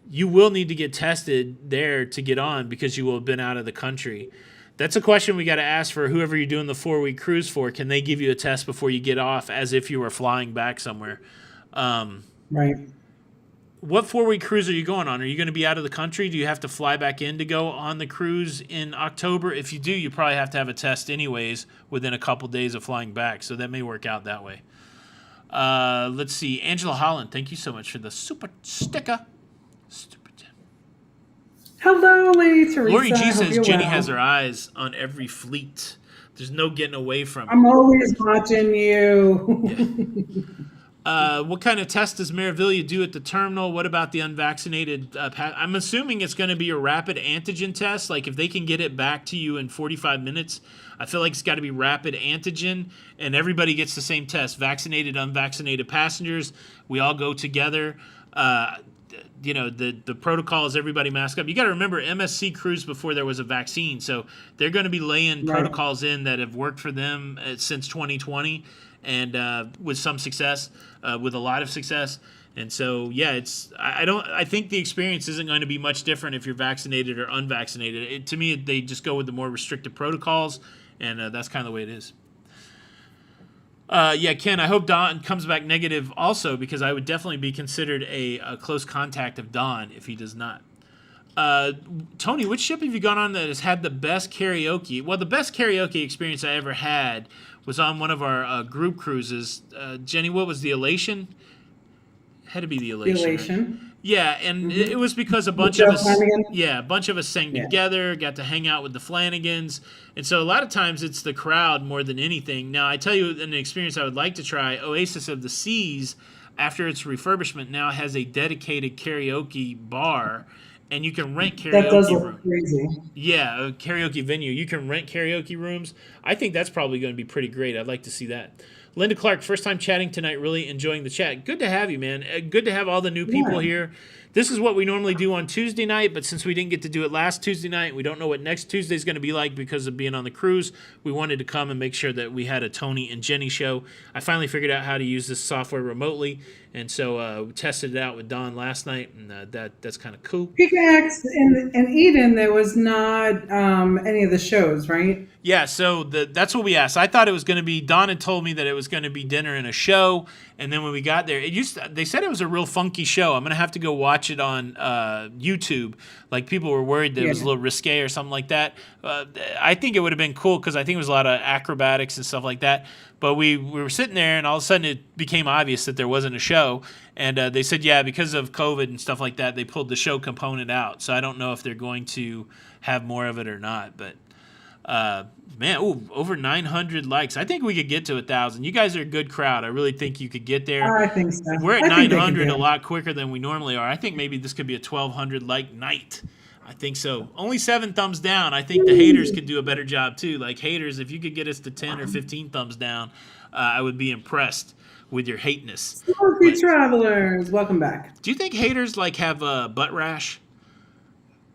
you will need to get tested there to get on because you will have been out of the country. That's a question we got to ask for whoever you're doing the 4-week cruise for. Can they give you a test before you get off, as if you were flying back somewhere? Right. What 4-week cruise are you going on? Are you going to be out of the country? Do you have to fly back in to go on the cruise in October? If you do, you probably have to have a test anyways within a couple days of flying back. So that may work out that way. Let's see. Angela Holland, thank you so much for the super sticker. Hello, Lady Teresa. Lori G I hope says you're Jenny well. has her eyes on every fleet. There's no getting away from it. I'm always watching you. What kind of test does Meriviglia do at the terminal? What about the unvaccinated? I'm assuming it's going to be a rapid antigen test. Like if they can get it back to you in 45 minutes, I feel like it's got to be rapid antigen, and everybody gets the same test. Vaccinated, unvaccinated passengers, we all go together. The protocol is everybody mask up. You got to remember, MSC cruised before there was a vaccine, so they're going to be laying protocols in that have worked for them since 2020, and with some success, with a lot of success. And so, yeah, I think the experience isn't going to be much different if you're vaccinated or unvaccinated. To me, they just go with the more restrictive protocols, And that's kind of the way it is. Yeah, Ken, I hope Don comes back negative also, because I would definitely be considered a close contact of Don if he does not. Tony, which ship have you gone on that has had the best karaoke? Well, the best karaoke experience I ever had was on one of our group cruises. Jenny, what was the Elation? Had to be the The Elation. Right? elation. Yeah, and it was because a bunch Joe of us, Flanagan? a bunch of us sang together, got to hang out with the Flanagans, and so a lot of times it's the crowd more than anything. Now, I tell you, an experience I would like to try, Oasis of the Seas, after its refurbishment, now has a dedicated karaoke bar, and you can rent That does karaoke look rooms. crazy. Yeah, a karaoke venue. You can rent karaoke rooms. I think that's probably going to be pretty great. I'd like to see that. Linda Clark, first time chatting tonight, really enjoying the chat. Good to have you, man. Good to have all the new people here. This is what we normally do on Tuesday night, but since we didn't get to do it last Tuesday night, we don't know what next Tuesday is going to be like because of being on the cruise. We wanted to come and make sure that we had a Tony and Jenny show. I finally figured out how to use this software remotely, and so we tested it out with Don last night, and that's kind of cool. Pickaxe and Eden, there was not any of the shows, right? Yeah, so that's what we asked. I thought it was going to be, Don had told me that it was going to be dinner and a show, and then when we got there, they said it was a real funky show. I'm going to have to go watch it on YouTube. Like, people were worried that it was a little risque or something like that. I think it would have been cool because I think it was a lot of acrobatics and stuff like that. But we were sitting there, and all of a sudden it became obvious that there wasn't a show. And they said, yeah, because of COVID and stuff like that, they pulled the show component out. So I don't know if they're going to have more of it or not. But man, over 900 likes. I think we could get to 1,000. You guys are a good crowd. I really think you could get there. I think so. We're at 900 a lot quicker than we normally are. I think maybe this could be a 1,200 like night. I think so. Only 7 thumbs down. I think the haters could do a better job too. Like, haters, if you could get us to 10 or 15 thumbs down, I would be impressed with your hateness. Selfie travelers, welcome back. Do you think haters like have a butt rash?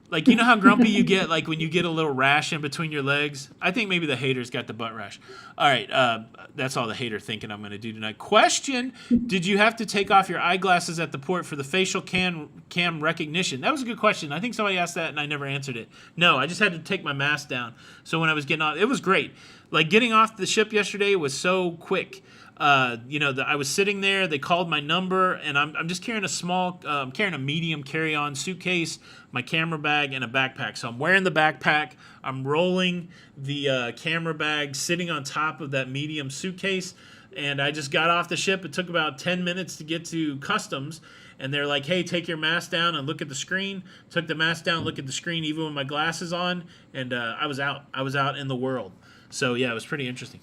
Like, you know how grumpy you get, like, when you get a little rash in between your legs? I think maybe the haters got the butt rash. All right, that's all the hater thinking I'm going to do tonight. Question, did you have to take off your eyeglasses at the port for the facial cam recognition? That was a good question. I think somebody asked that, and I never answered it. No, I just had to take my mask down. So when I was getting off, it was great. Like, getting off the ship yesterday was so quick. I was sitting there, they called my number, and I'm just carrying carrying a medium carry-on suitcase, my camera bag, and a backpack. So I'm wearing the backpack, I'm rolling the camera bag, sitting on top of that medium suitcase, and I just got off the ship. It took about 10 minutes to get to customs, and they're like, hey, take your mask down and look at the screen. Took the mask down, look at the screen, even with my glasses on, and I was out in the world. So yeah, it was pretty interesting.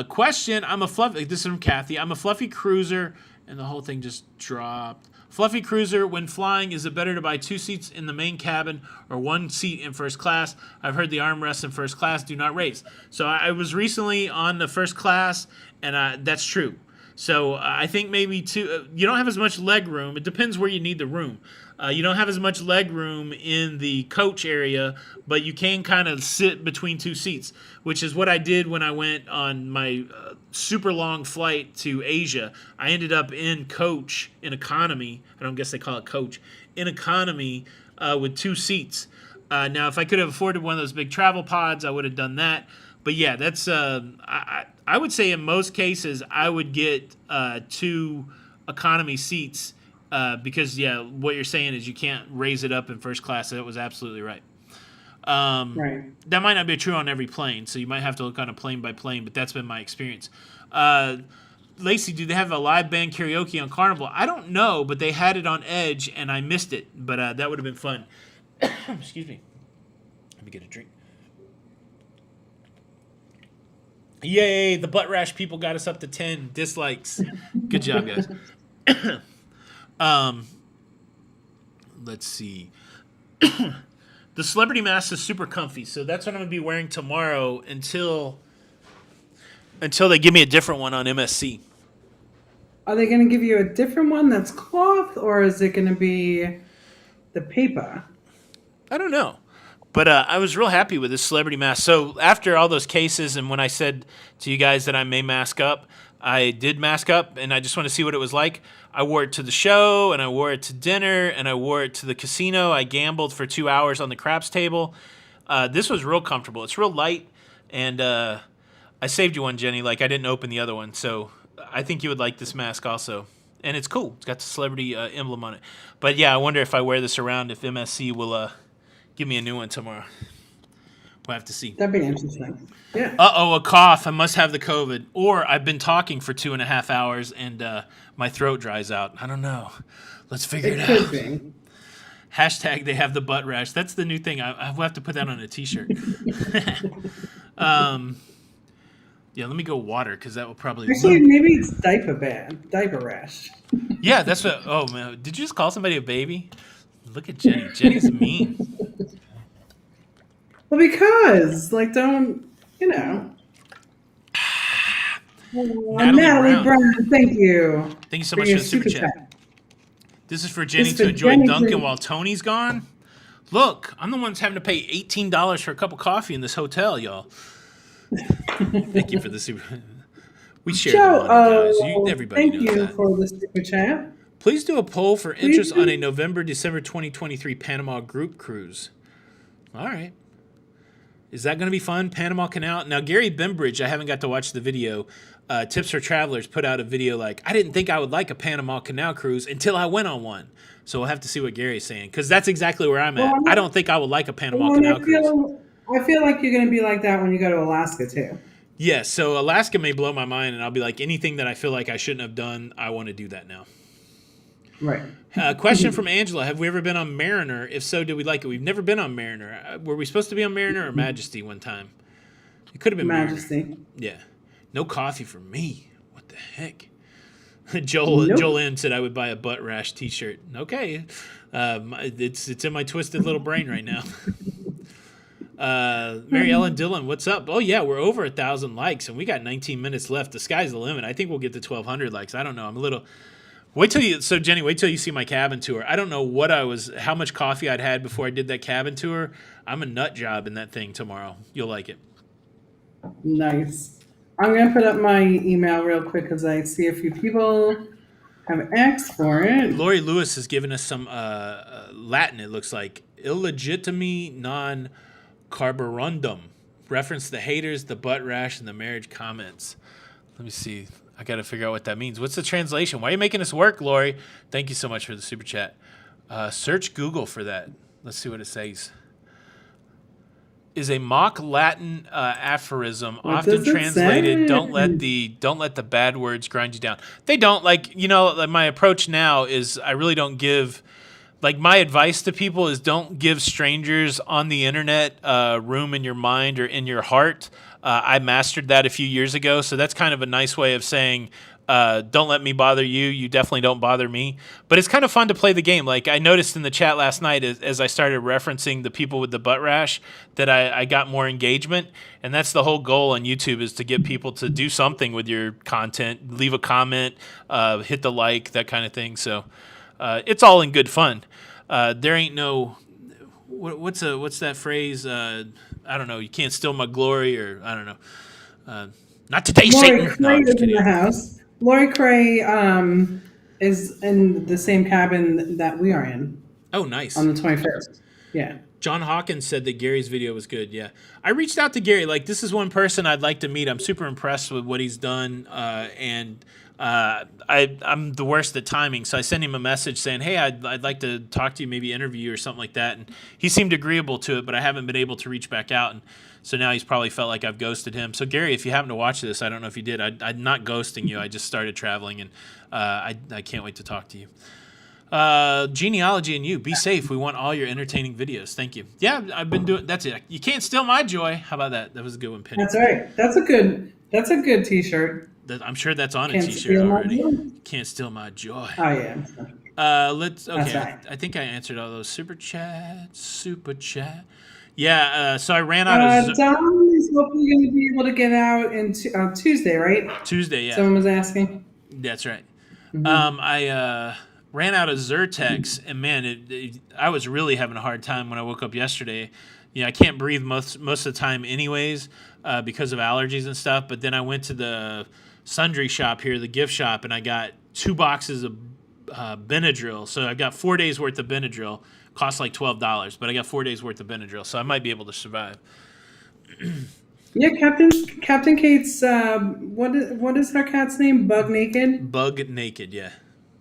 Question, this is from Kathy. I'm a fluffy cruiser, and the whole thing just dropped. Fluffy cruiser, when flying, is it better to buy 2 seats in the main cabin or 1 seat in first class? I've heard the armrests in first class do not raise. So I was recently on the first class, and that's true. So I think maybe you don't have as much leg room. It depends where you need the room. You don't have as much leg room in the coach area, but you can kind of sit between 2 seats, which is what I did when I went on my super long flight to Asia. I ended up in coach, in economy. I don't guess they call it coach. In economy with 2 seats. Now, if I could have afforded one of those big travel pods, I would have done that. But yeah, that's I would say in most cases I would get 2 economy seats because what you're saying is you can't raise it up in first class. That was absolutely right. Right. That might not be true on every plane, so you might have to look on a plane by plane. But that's been my experience. Lacey, do they have a live band karaoke on Carnival? I don't know, but they had it on Edge and I missed it. But that would have been fun. Excuse me. Let me get a drink. Yay, the butt rash people got us up to 10 dislikes. Good job, guys. Let's see. The celebrity mask is super comfy, so that's what I'm going to be wearing tomorrow until they give me a different one on MSC. Are they going to give you a different one that's cloth, or is it going to be the paper? I don't know. But I was real happy with this celebrity mask. So after all those cases, and when I said to you guys that I may mask up, I did mask up, and I just want to see what it was like. I wore it to the show, and I wore it to dinner, and I wore it to the casino. I gambled for 2 hours on the craps table. This was real comfortable. It's real light, and I saved you one, Jenny. Like, I didn't open the other one, so I think you would like this mask also. And it's cool. It's got the celebrity emblem on it. But yeah, I wonder if I wear this around, if MSC will give me a new one tomorrow. We'll have to see. That'd be interesting. Yeah. Uh-oh, a cough. I must have the COVID. Or I've been talking for 2.5 hours and my throat dries out. I don't know. Let's figure it Could out. be. Hashtag they have the butt rash. That's the new thing. I will have to put that on a t-shirt. Yeah, let me go water because that will probably... Actually, maybe it's diaper rash. Yeah, that's what... Oh, man. Did you just call somebody a baby? Look at Jenny. Jenny's mean. Well, because, like, don't, you know. Natalie Brown, thank you. Thank you so much for the super chat. This is for Jenny to enjoy Jenny Dunkin' while Tony's gone. Look, I'm the one that's having to pay $18 for a cup of coffee in this hotel, y'all. Thank you for the super. We share the money, guys. Everybody knows that. Thank you for the super chat. Please do a poll for interest on a November-December 2023 Panama group cruise. All right. Is that going to be fun? Panama Canal. Now, Gary Bembridge, I haven't got to watch the video. Tips for Travelers put out a video like, I didn't think I would like a Panama Canal cruise until I went on one. So we'll have to see what Gary's saying, because that's exactly where I'm at. I don't think I would like a Panama Canal cruise. I feel like you're going to be like that when you go to Alaska, too. Yeah, so Alaska may blow my mind, and I'll be like, anything that I feel like I shouldn't have done, I want to do that now. Right. Question from Angela. Have we ever been on Mariner? If so, did we like it? We've never been on Mariner. Were we supposed to be on Mariner or Majesty one time? It could have been Majesty. Mariner. Yeah. No coffee for me. What the heck? Joel M said I would buy a butt rash t-shirt. Okay. It's in my twisted little brain right now. Mary Ellen Dillon, what's up? Oh yeah, we're over 1,000 likes and we got 19 minutes left. The sky's the limit. I think we'll get to 1,200 likes. I don't know. I'm a little... Jenny, wait till you see my cabin tour. I don't know how much coffee I'd had before I did that cabin tour. I'm a nut job in that thing tomorrow. You'll like it. Nice. I'm going to put up my email real quick because I see a few people have asked for it. Lori Lewis has given us some Latin, it looks like. Illegitimi non carborundum. Reference the haters, the butt rash, and the marriage comments. Let me see. I got to figure out what that means. What's the translation? Why are you making us work, Lori? Thank you so much for the super chat. Search Google for that. Let's see what it says. Is a mock Latin aphorism, often translated, don't let the bad words grind you down. They don't. Like my approach now is I really don't give, like, my advice to people is don't give strangers on the internet room in your mind or in your heart. I mastered that a few years ago, so that's kind of a nice way of saying, don't let me bother you. You definitely don't bother me. But it's kind of fun to play the game. Like, I noticed in the chat last night as I started referencing the people with the butt rash that I got more engagement. And that's the whole goal on YouTube, is to get people to do something with your content, leave a comment, hit the like, that kind of thing. So it's all in good fun. There ain't no... What's that phrase? I don't know. You can't steal my glory, or I don't know. Not today, Lori Satan. Cray is in the house. Lori Cray is in the same cabin that we are in. Oh, nice. On the 21st. Yeah. John Hawkins said that Gary's video was good. Yeah, I reached out to Gary. Like, this is one person I'd like to meet. I'm super impressed with what he's done, and I'm the worst at timing. So I sent him a message saying, "Hey, I'd like to talk to you, maybe interview you or something like that." And he seemed agreeable to it, but I haven't been able to reach back out. And so now he's probably felt like I've ghosted him. So Gary, if you happen to watch this, I don't know if you did. I'm not ghosting you. I just started traveling, and I can't wait to talk to you. Genealogy and you, be safe. We want all your entertaining videos. Thank you. Yeah, I've been doing. That's it. You can't steal my joy. How about that? That was a good one, Penny. That's right. That's a good T-shirt. I'm sure that's on a Can't T-shirt steal my already. joy. Can't steal my joy. Oh yeah. Let's. Okay, That's right. I think I answered all those super chat. Yeah. So I ran out of Don is hopefully going to be able to get out on Tuesday, right? Tuesday. Yeah, Someone was asking. that's right. Mm-hmm. I ran out of Zyrtex, and man, I was really having a hard time when I woke up yesterday. I can't breathe most of the time anyways because of allergies and stuff. But then I went to the sundry shop here, the gift shop, and I got 2 boxes of Benadryl. So I got 4 days worth of Benadryl. Costs like $12, but I got 4 days worth of Benadryl, so I might be able to survive. Yeah, Captain Kate's what is her cat's name? Bug Naked. Bug naked, yeah.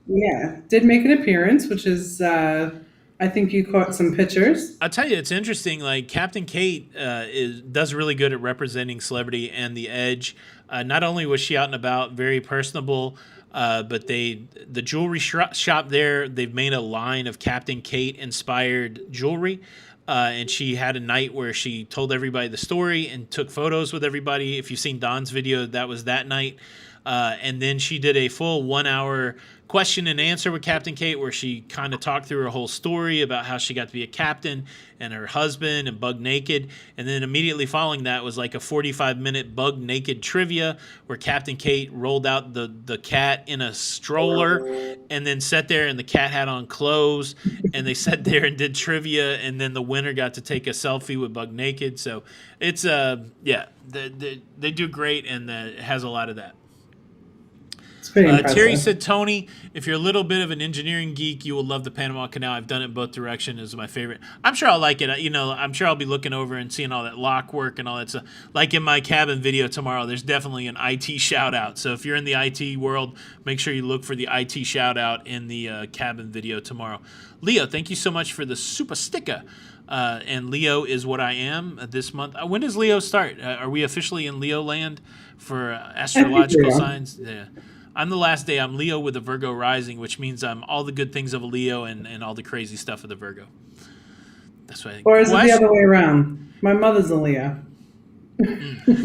Yeah, did make an appearance, which is I think you caught some pictures. I'll tell you, it's interesting. Like Captain Kate does really good at representing celebrity and the edge. Not only was she out and about, very personable, but the jewelry shop there, they've made a line of Captain Kate inspired jewelry. And she had a night where she told everybody the story and took photos with everybody. If you've seen Don's video, that was that night. And then she did a full 1 hour question and answer with Captain Kate where she kind of talked through her whole story about how she got to be a captain and her husband and Bug Naked. And then immediately following that was like a 45-minute Bug Naked trivia where Captain Kate rolled out the cat in a stroller and then sat there and the cat had on clothes and they sat there and did trivia and then the winner got to take a selfie with Bug Naked. So it's they do great and it has a lot of that. Terry said, Tony, if you're a little bit of an engineering geek, you will love the Panama Canal. I've done it both directions. It's my favorite. I'm sure I'll like it. I'm sure I'll be looking over and seeing all that lock work and all that stuff. Like in my cabin video tomorrow, there's definitely an IT shout out. So if you're in the IT world, make sure you look for the IT shout out in the cabin video tomorrow. Leo, thank you so much for the super sticker. And Leo is what I am this month. When does Leo start? Are we officially in Leo land for astrological signs? Yeah. I'm the last day. I'm Leo with a Virgo rising, which means I'm all the good things of a Leo and all the crazy stuff of the Virgo. That's what I think. Or is it the other way around? My mother's a Leo.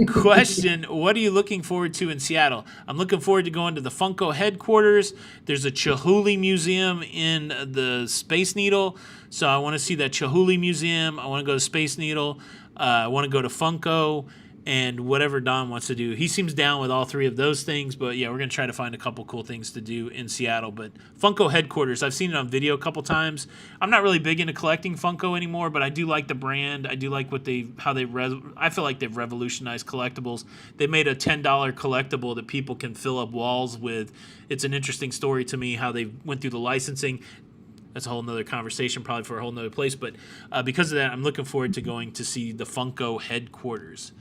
Question, what are you looking forward to in Seattle? I'm looking forward to going to the Funko headquarters. There's a Chihuly Museum in the Space Needle, so I want to see that Chihuly Museum. I want to go to Space Needle. I want to go to Funko. And whatever Don wants to do. He seems down with all three of those things, but yeah, we're going to try to find a couple cool things to do in Seattle. But Funko headquarters, I've seen it on video a couple times. I'm not really big into collecting Funko anymore, but I do like the brand. I do like I feel like they've revolutionized collectibles. They made a $10 collectible that people can fill up walls with. It's an interesting story to me how they went through the licensing. That's a whole nother conversation, probably for a whole nother place. But because of that, I'm looking forward to going to see the Funko headquarters.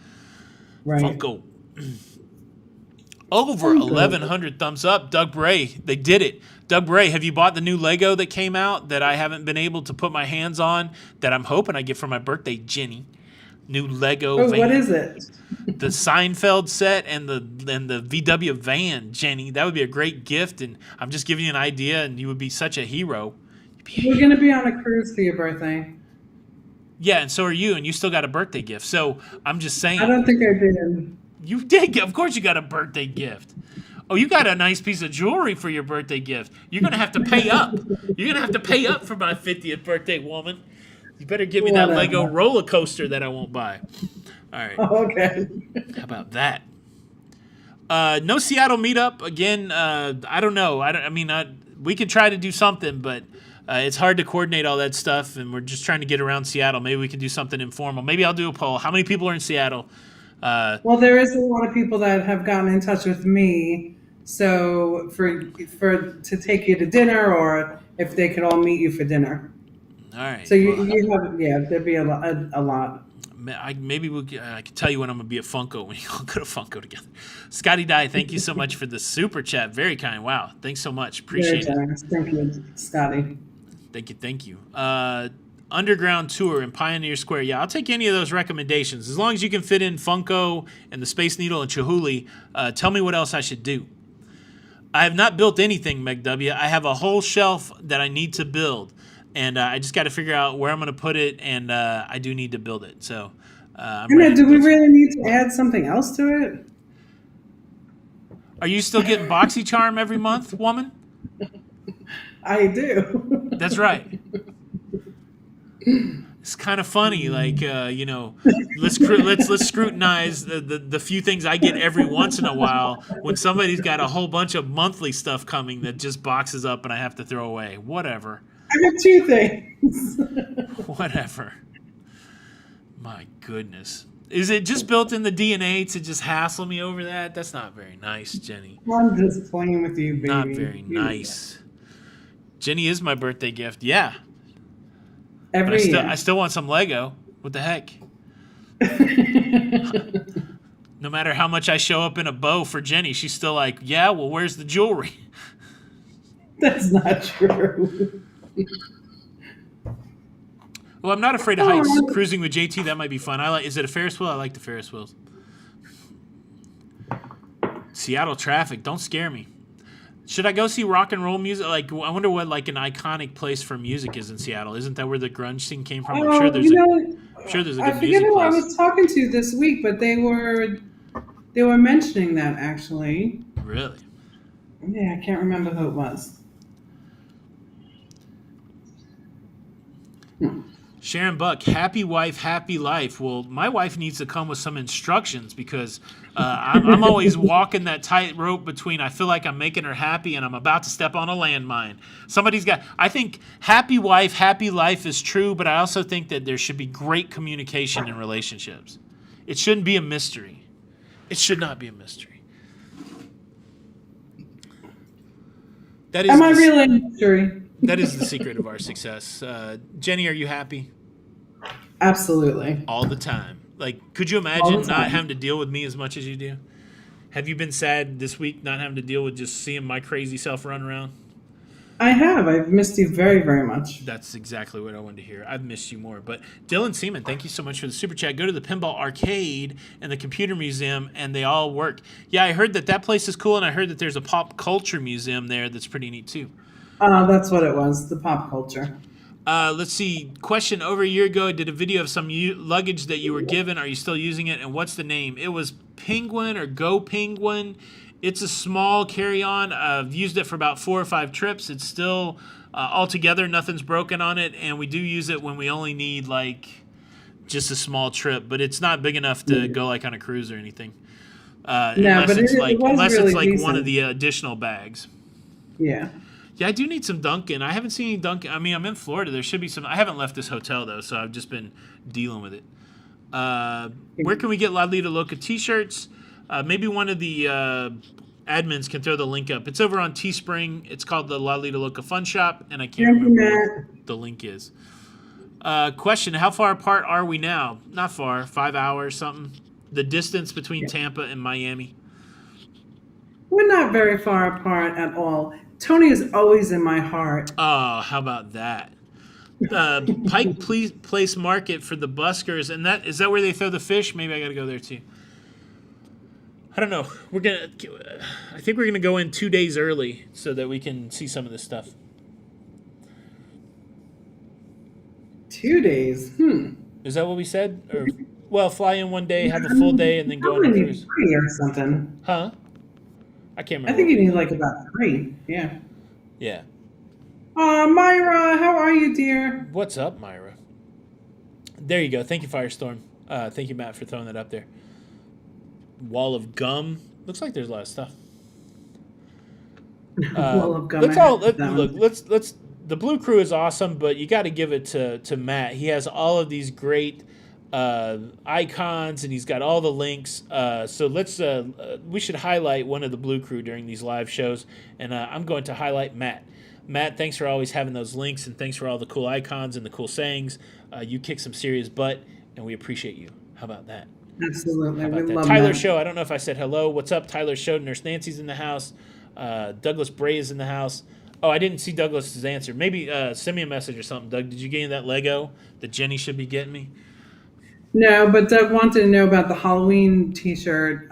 Right. Funko. Over 1,100 thumbs up. Doug Bray, they did it. Doug Bray, have you bought the new Lego that came out that I haven't been able to put my hands on that I'm hoping I get for my birthday, Jenny? New Lego van. What is it? The Seinfeld set and the VW van, Jenny. That would be a great gift, and I'm just giving you an idea, and you would be such a hero. We're going to be on a cruise for your birthday. Yeah, and so are you, and you still got a birthday gift. So I'm just saying. I don't think I did. You did. Of course you got a birthday gift. Oh, you got a nice piece of jewelry for your birthday gift. You're going to have to pay up. You're going to have to pay up for my 50th birthday, woman. You better give me that Lego roller coaster that I won't buy. All right. Oh, okay. How about that? No Seattle meetup. Again, I don't know. We could try to do something, but it's hard to coordinate all that stuff, and we're just trying to get around Seattle. Maybe we can do something informal. Maybe I'll do a poll. How many people are in Seattle? Well, there is a lot of people that have gotten in touch with me. So for to take you to dinner, or if they could all meet you for dinner. All right. So you have there'd be a lot. I can tell you when I'm gonna be at Funko when you all go to Funko together. Scotty Dye, thank you so much for the super chat. Very kind. Wow. Thanks so much. Appreciate it. Thank you, Scotty. Thank you. Underground tour in Pioneer Square. Yeah, I'll take any of those recommendations. As long as you can fit in Funko and the Space Needle and Chihuly, tell me what else I should do. I have not built anything, Meg W. I have a whole shelf that I need to build. And I just got to figure out where I'm going to put it, and I do need to build it. So, do we really need to add something else to it? Are you still getting BoxyCharm every month, woman? I do. That's right. It's kind of funny, like let's scrutinize the few things I get every once in a while when somebody's got a whole bunch of monthly stuff coming that just boxes up and I have to throw away. Whatever. I have two things. Whatever. My goodness. Is it just built in the DNA to just hassle me over that? That's not very nice, Jenny. I'm just playing with you, baby. Not very nice. Jenny is my birthday gift. Yeah. Every But year. I still want some Lego. What the heck? No matter how much I show up in a bow for Jenny, she's still like, yeah, well, where's the jewelry? That's not true. Well, I'm not afraid of heights. Oh, Cruising with JT, that might be fun. Is it a Ferris wheel? I like the Ferris wheels. Seattle traffic, don't scare me. Should I go see rock and roll music? Like, I wonder what like an iconic place for music is in Seattle. Isn't that where the grunge scene came from? I'm sure there's I'm sure there's a I good forget music who I place. was talking to this week, but they were mentioning that actually. Really? Yeah, I can't remember who it was. Sharon Buck, happy wife, happy life. Well, my wife needs to come with some instructions because I'm always walking that tightrope between I feel like I'm making her happy and I'm about to step on a landmine. I think happy wife, happy life is true, but I also think that there should be great communication in relationships. It shouldn't be a mystery. It should not be a mystery. That is Am I really a mystery? That is the secret of our success. Jenny, are you happy? Absolutely. All the time. Like, could you imagine not having to deal with me as much as you do? Have you been sad this week not having to deal with just seeing my crazy self run around? I have. I've missed you very, very much. That's exactly what I wanted to hear. I've missed you more. But Dylan Seaman, thank you so much for the super chat. Go to the Pinball Arcade and the Computer Museum, and they all work. Yeah, I heard that place is cool, and I heard that there's a pop culture museum there that's pretty neat, too. That's what it was, the pop culture. Let's see. Question: over a year ago, I did a video of some luggage that you were given. Are you still using it? And what's the name? It was Penguin or Go Penguin. It's a small carry-on. I've used it for about 4 or 5 trips. It's still altogether, nothing's broken on it, and we do use it when we only need like just a small trip. But it's not big enough to go like on a cruise or anything. Unless it's like one of the additional bags. Yeah. Yeah, I do need some Dunkin'. I haven't seen any Dunkin'. I mean, I'm in Florida. There should be some. I haven't left this hotel, though, so I've just been dealing with it. Where can we get Lido Loca t-shirts? Maybe one of the admins can throw the link up. It's over on Teespring. It's called the Lido Loca Fun Shop, and I can't remember what the link is. Question, how far apart are we now? Not far. 5 hours, something. The distance between Tampa and Miami. We're not very far apart at all. Tony is always in my heart. Oh, how about that? Pike Place Market for the buskers, and is that where they throw the fish? Maybe I got to go there too. I don't know. I think we're gonna go in 2 days early so that we can see some of this stuff. 2 days. Is that what we said? Or fly in one day, have a full day, and then go on a cruise. 3 or something. Huh? I can't remember. I think you need like about 3. Yeah. Yeah. Myra, how are you, dear? What's up, Myra? There you go. Thank you, Firestorm. Thank you, Matt, for throwing that up there. Wall of gum. Looks like there's a lot of stuff. Wall of gum. Let's. The Blue Crew is awesome, but you got to give it to Matt. He has all of these great icons, and he's got all the links. So we should highlight one of the Blue Crew during these live shows, and I'm going to highlight Matt. Matt, thanks for always having those links, and thanks for all the cool icons and the cool sayings. You kick some serious butt, and we appreciate you. How about that? Absolutely. How about that? Love Tyler that. Show. I don't know if I said hello. What's up, Tyler Show? Nurse Nancy's in the house. Douglas Bray is in the house. Oh, I didn't see Douglas's answer. Maybe send me a message or something, Doug. Did you get any of that Lego that Jenny should be getting me? No, but Doug wanted to know about the Halloween T-shirt.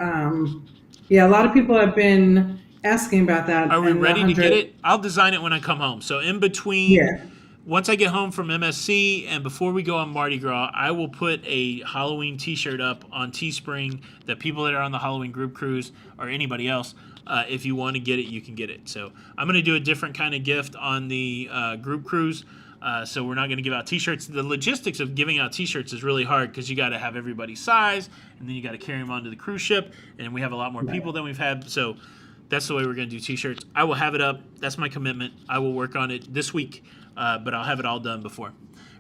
Yeah, a lot of people have been asking about that. Are we ready to get it? I'll design it when I come home. So in between, once I get home from MSC and before we go on Mardi Gras, I will put a Halloween T-shirt up on Teespring that people that are on the Halloween group cruise or anybody else, if you want to get it, you can get it. So I'm going to do a different kind of gift on the group cruise. So we're not going to give out T-shirts. The logistics of giving out T-shirts is really hard because you got to have everybody's size, and then you got to carry them onto the cruise ship, and we have a lot more people than we've had. So that's the way we're going to do T-shirts. I will have it up. That's my commitment. I will work on it this week, but I'll have it all done before.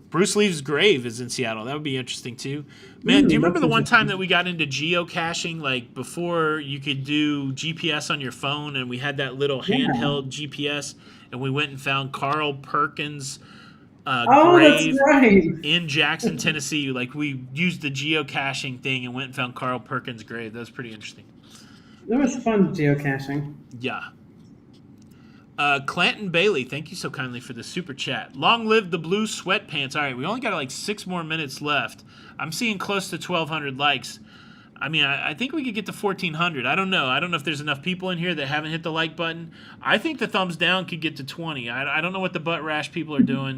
Bruce Lee's grave is in Seattle. That would be interesting too. Man, do you remember That's the one time interesting. that we got into geocaching, like before you could do GPS on your phone, and we had that little Yeah. handheld GPS, and we went and found Carl Perkins' Oh, that's grave right. in Jackson, Tennessee. Like we used the geocaching thing and went and found Carl Perkins' grave. That was pretty interesting. That was fun geocaching. Yeah. Clanton Bailey, thank you so kindly for the super chat. Long live the blue sweatpants. All right, we only got like 6 more minutes left. I'm seeing close to 1,200 likes. I mean, I think we could get to 1,400. I don't know. I don't know if there's enough people in here that haven't hit the like button. I think the thumbs down could get to 20. I don't know what the butt rash people are doing.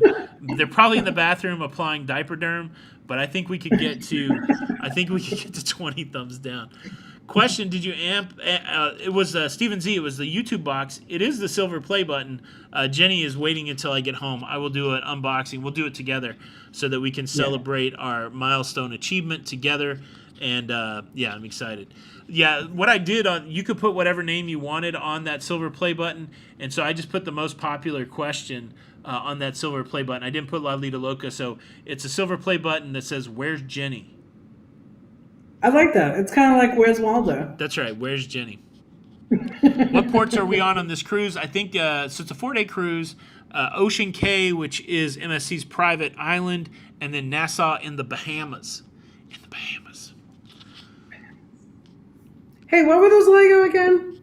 They're probably in the bathroom applying diaper derm, but I think we could get to 20 thumbs down. Question: Did you amp? It was Stephen Z. It was the YouTube box. It is the silver play button. Jenny is waiting until I get home. I will do an unboxing. We'll do it together so that we can celebrate our milestone achievement together. And yeah, I'm excited. Yeah, what I did you could put whatever name you wanted on that silver play button, and so I just put the most popular question on that silver play button. I didn't put Lido Loca, so it's a silver play button that says "Where's Jenny?" I like that. It's kind of like Where's Waldo? That's right. Where's Jenny? What ports are we on this cruise? I think so. It's a 4-day cruise. Ocean Cay, which is MSC's private island, and then Nassau in the Bahamas. In the Bahamas. Hey, what were those Lego again?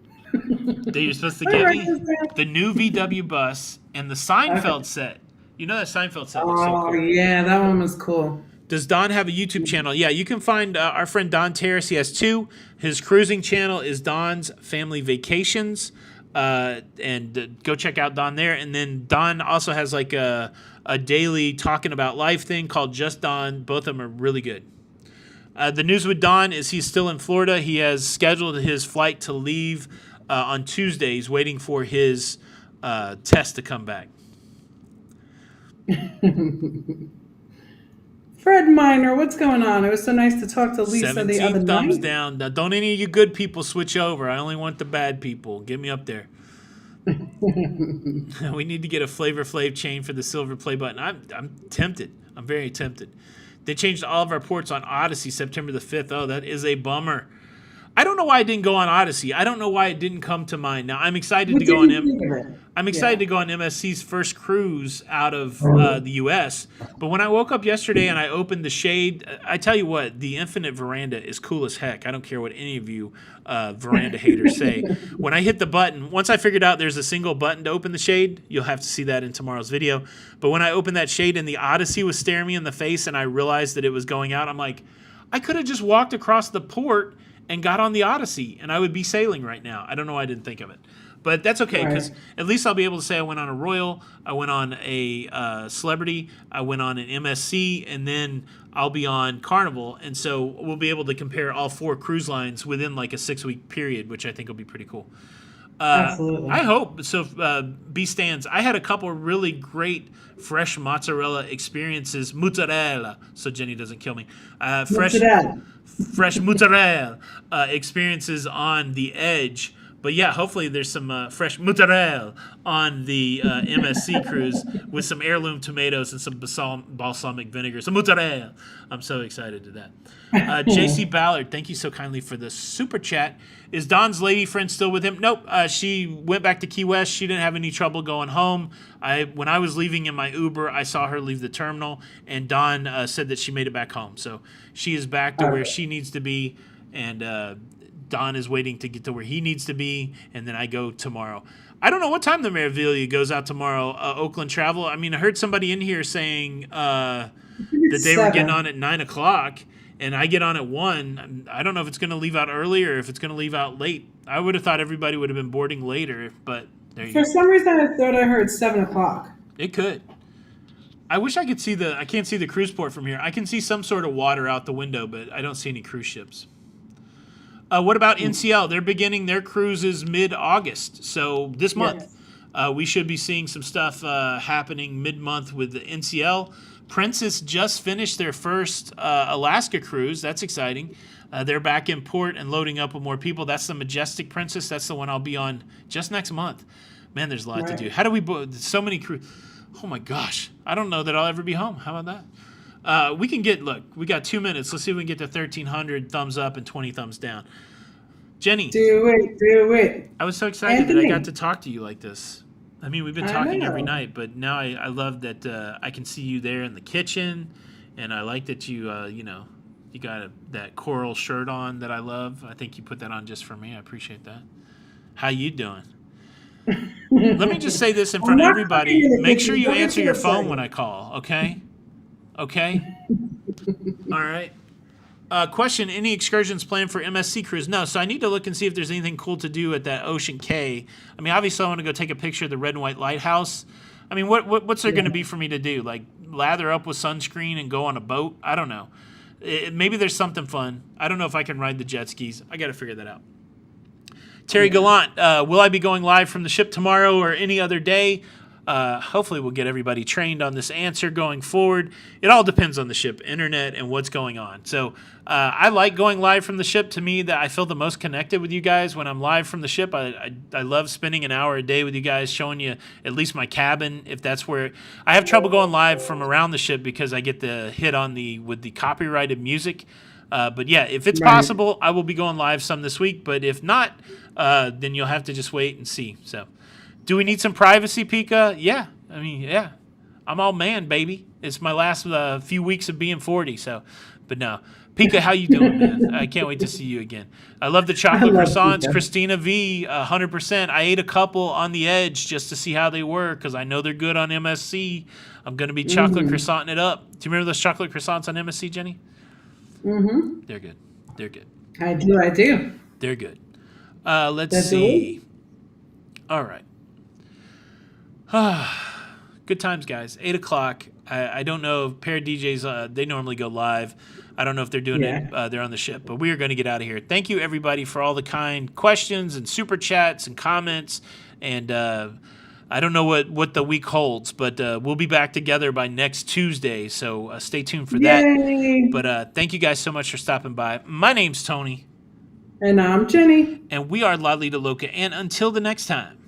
That you're supposed to Let me get write me? this down. The new VW bus and the Seinfeld Okay. set. You know that Seinfeld set looks so Oh cool. yeah, that one was cool. Does Don have a YouTube channel? Yeah, you can find our friend Don Terrace. He has 2. His cruising channel is Don's Family Vacations. And go check out Don there. And then Don also has like a daily talking about life thing called Just Don. Both of them are really good. The news with Don is he's still in Florida. He has scheduled his flight to leave on Tuesday. He's waiting for his test to come back. Fred Miner, what's going on? It was so nice to talk to Lisa the other 17 thumbs night. down. Now, don't any of you good people switch over. I only want the bad people. Get me up there. We need to get a Flavor Flav chain for the silver play button. I'm tempted. I'm very tempted. They changed all of our ports on Odyssey September the 5th. Oh, that is a bummer. I don't know why it didn't go on Odyssey. I don't know why it didn't come to mind. Now I'm excited What to did go on you think of it? I'm excited to go on MSC's first cruise out of the U.S. But when I woke up yesterday and I opened the shade, I tell you what, the infinite veranda is cool as heck. I don't care what any of you veranda haters say. When I hit the button, once I figured out there's a single button to open the shade, you'll have to see that in tomorrow's video. But when I opened that shade and the Odyssey was staring me in the face and I realized that it was going out, I'm like, I could have just walked across the port and got on the Odyssey, and I would be sailing right now. I don't know why I didn't think of it. But that's okay, because at least I'll be able to say I went on a Royal, I went on a Celebrity, I went on an MSC, and then I'll be on Carnival. And so we'll be able to compare all 4 cruise lines within like a 6-week period, which I think will be pretty cool. Absolutely. I hope. So, B stands. I had a couple really great fresh mozzarella experiences. Mozzarella, so Jenny doesn't kill me. Fresh mozzarella experiences on the Edge. But yeah, hopefully there's some fresh mozzarella on the MSC cruise with some heirloom tomatoes and some balsamic vinegar. Some mozzarella. I'm so excited to that. JC Ballard, thank you so kindly for the super chat. Is Don's lady friend still with him? Nope. She went back to Key West. She didn't have any trouble going home. When I was leaving in my Uber, I saw her leave the terminal, and Don said that she made it back home. So she is back to where she needs to be, and Don is waiting to get to where he needs to be, and then I go tomorrow. I don't know what time the Meriviglia goes out tomorrow, Oakland Travel. I mean, I heard somebody in here saying that they were getting on at 9 o'clock, and I get on at 1. I don't know if it's going to leave out early or if it's going to leave out late. I would have thought everybody would have been boarding later, but there you go. For some reason, I thought I heard 7 o'clock. It could. I wish I could see I can't see the cruise port from here. I can see some sort of water out the window, but I don't see any cruise ships. What about NCL? They're beginning their cruises mid-August, so this month. We should be seeing some stuff happening mid-month with the NCL. Princess just finished their first Alaska cruise. That's exciting. They're back in port and loading up with more people. That's the Majestic Princess. That's the one I'll be on just next month. Man, there's a lot to do. How do we book so many cruise? Oh my gosh. I don't know that I'll ever be home. How about that? We got 2 minutes. Let's see if we can get to 1,300 thumbs up and 20 thumbs down. Jenny, Do it, do it. I was so excited that I got to talk to you like this. I mean, we've been talking every night, but now I love that I can see you there in the kitchen, and I like that you got that coral shirt on that I love. I think you put that on just for me. I appreciate that. How you doing? Let me just say this in front of everybody. Make sure you answer your phone when I call, okay? Okay? All right. Question, any excursions planned for MSC cruise? No, so I need to look and see if there's anything cool to do at that Ocean Cay. I mean, obviously I want to go take a picture of the red and white lighthouse. I mean, what's there going to be for me to do? Like lather up with sunscreen and go on a boat? I don't know. Maybe there's something fun. I don't know if I can ride the jet skis. I got to figure that out. Terry Gallant, will I be going live from the ship tomorrow or any other day? Hopefully we'll get everybody trained on this answer going forward. It all depends on the ship, internet, and what's going on. So I like going live from the ship. To me, that I feel the most connected with you guys when I'm live from the ship. I love spending an hour a day with you guys, showing you at least my cabin. If that's where I have trouble going live from around the ship because I get the hit on with the copyrighted music. But yeah, if it's possible, I will be going live some this week. But if not, then you'll have to just wait and see. So, do we need some privacy, Pika? Yeah. I mean, yeah. I'm all man, baby. It's my last few weeks of being 40. So, but no. Pika, how you doing, man? I can't wait to see you again. I love the chocolate croissants. Pika. Christina V, 100%. I ate a couple on the edge just to see how they were because I know they're good on MSC. I'm going to be chocolate croissanting it up. Do you remember those chocolate croissants on MSC, Jenny? Mm-hmm. They're good. They're good. I do. They're good. Let's see. All right. Good times, guys. 8 o'clock. I don't know if pair DJs, they normally go live. I don't know if they're doing it. They're on the ship. But we are going to get out of here. Thank you, everybody, for all the kind questions and super chats and comments. And I don't know what the week holds, but we'll be back together by next Tuesday. So stay tuned for that. But thank you guys so much for stopping by. My name's Tony. And I'm Jenny. And we are Lido, Loca. And until the next time.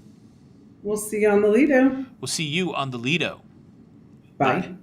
We'll see you on the Lido. We'll see you on the Lido. Bye.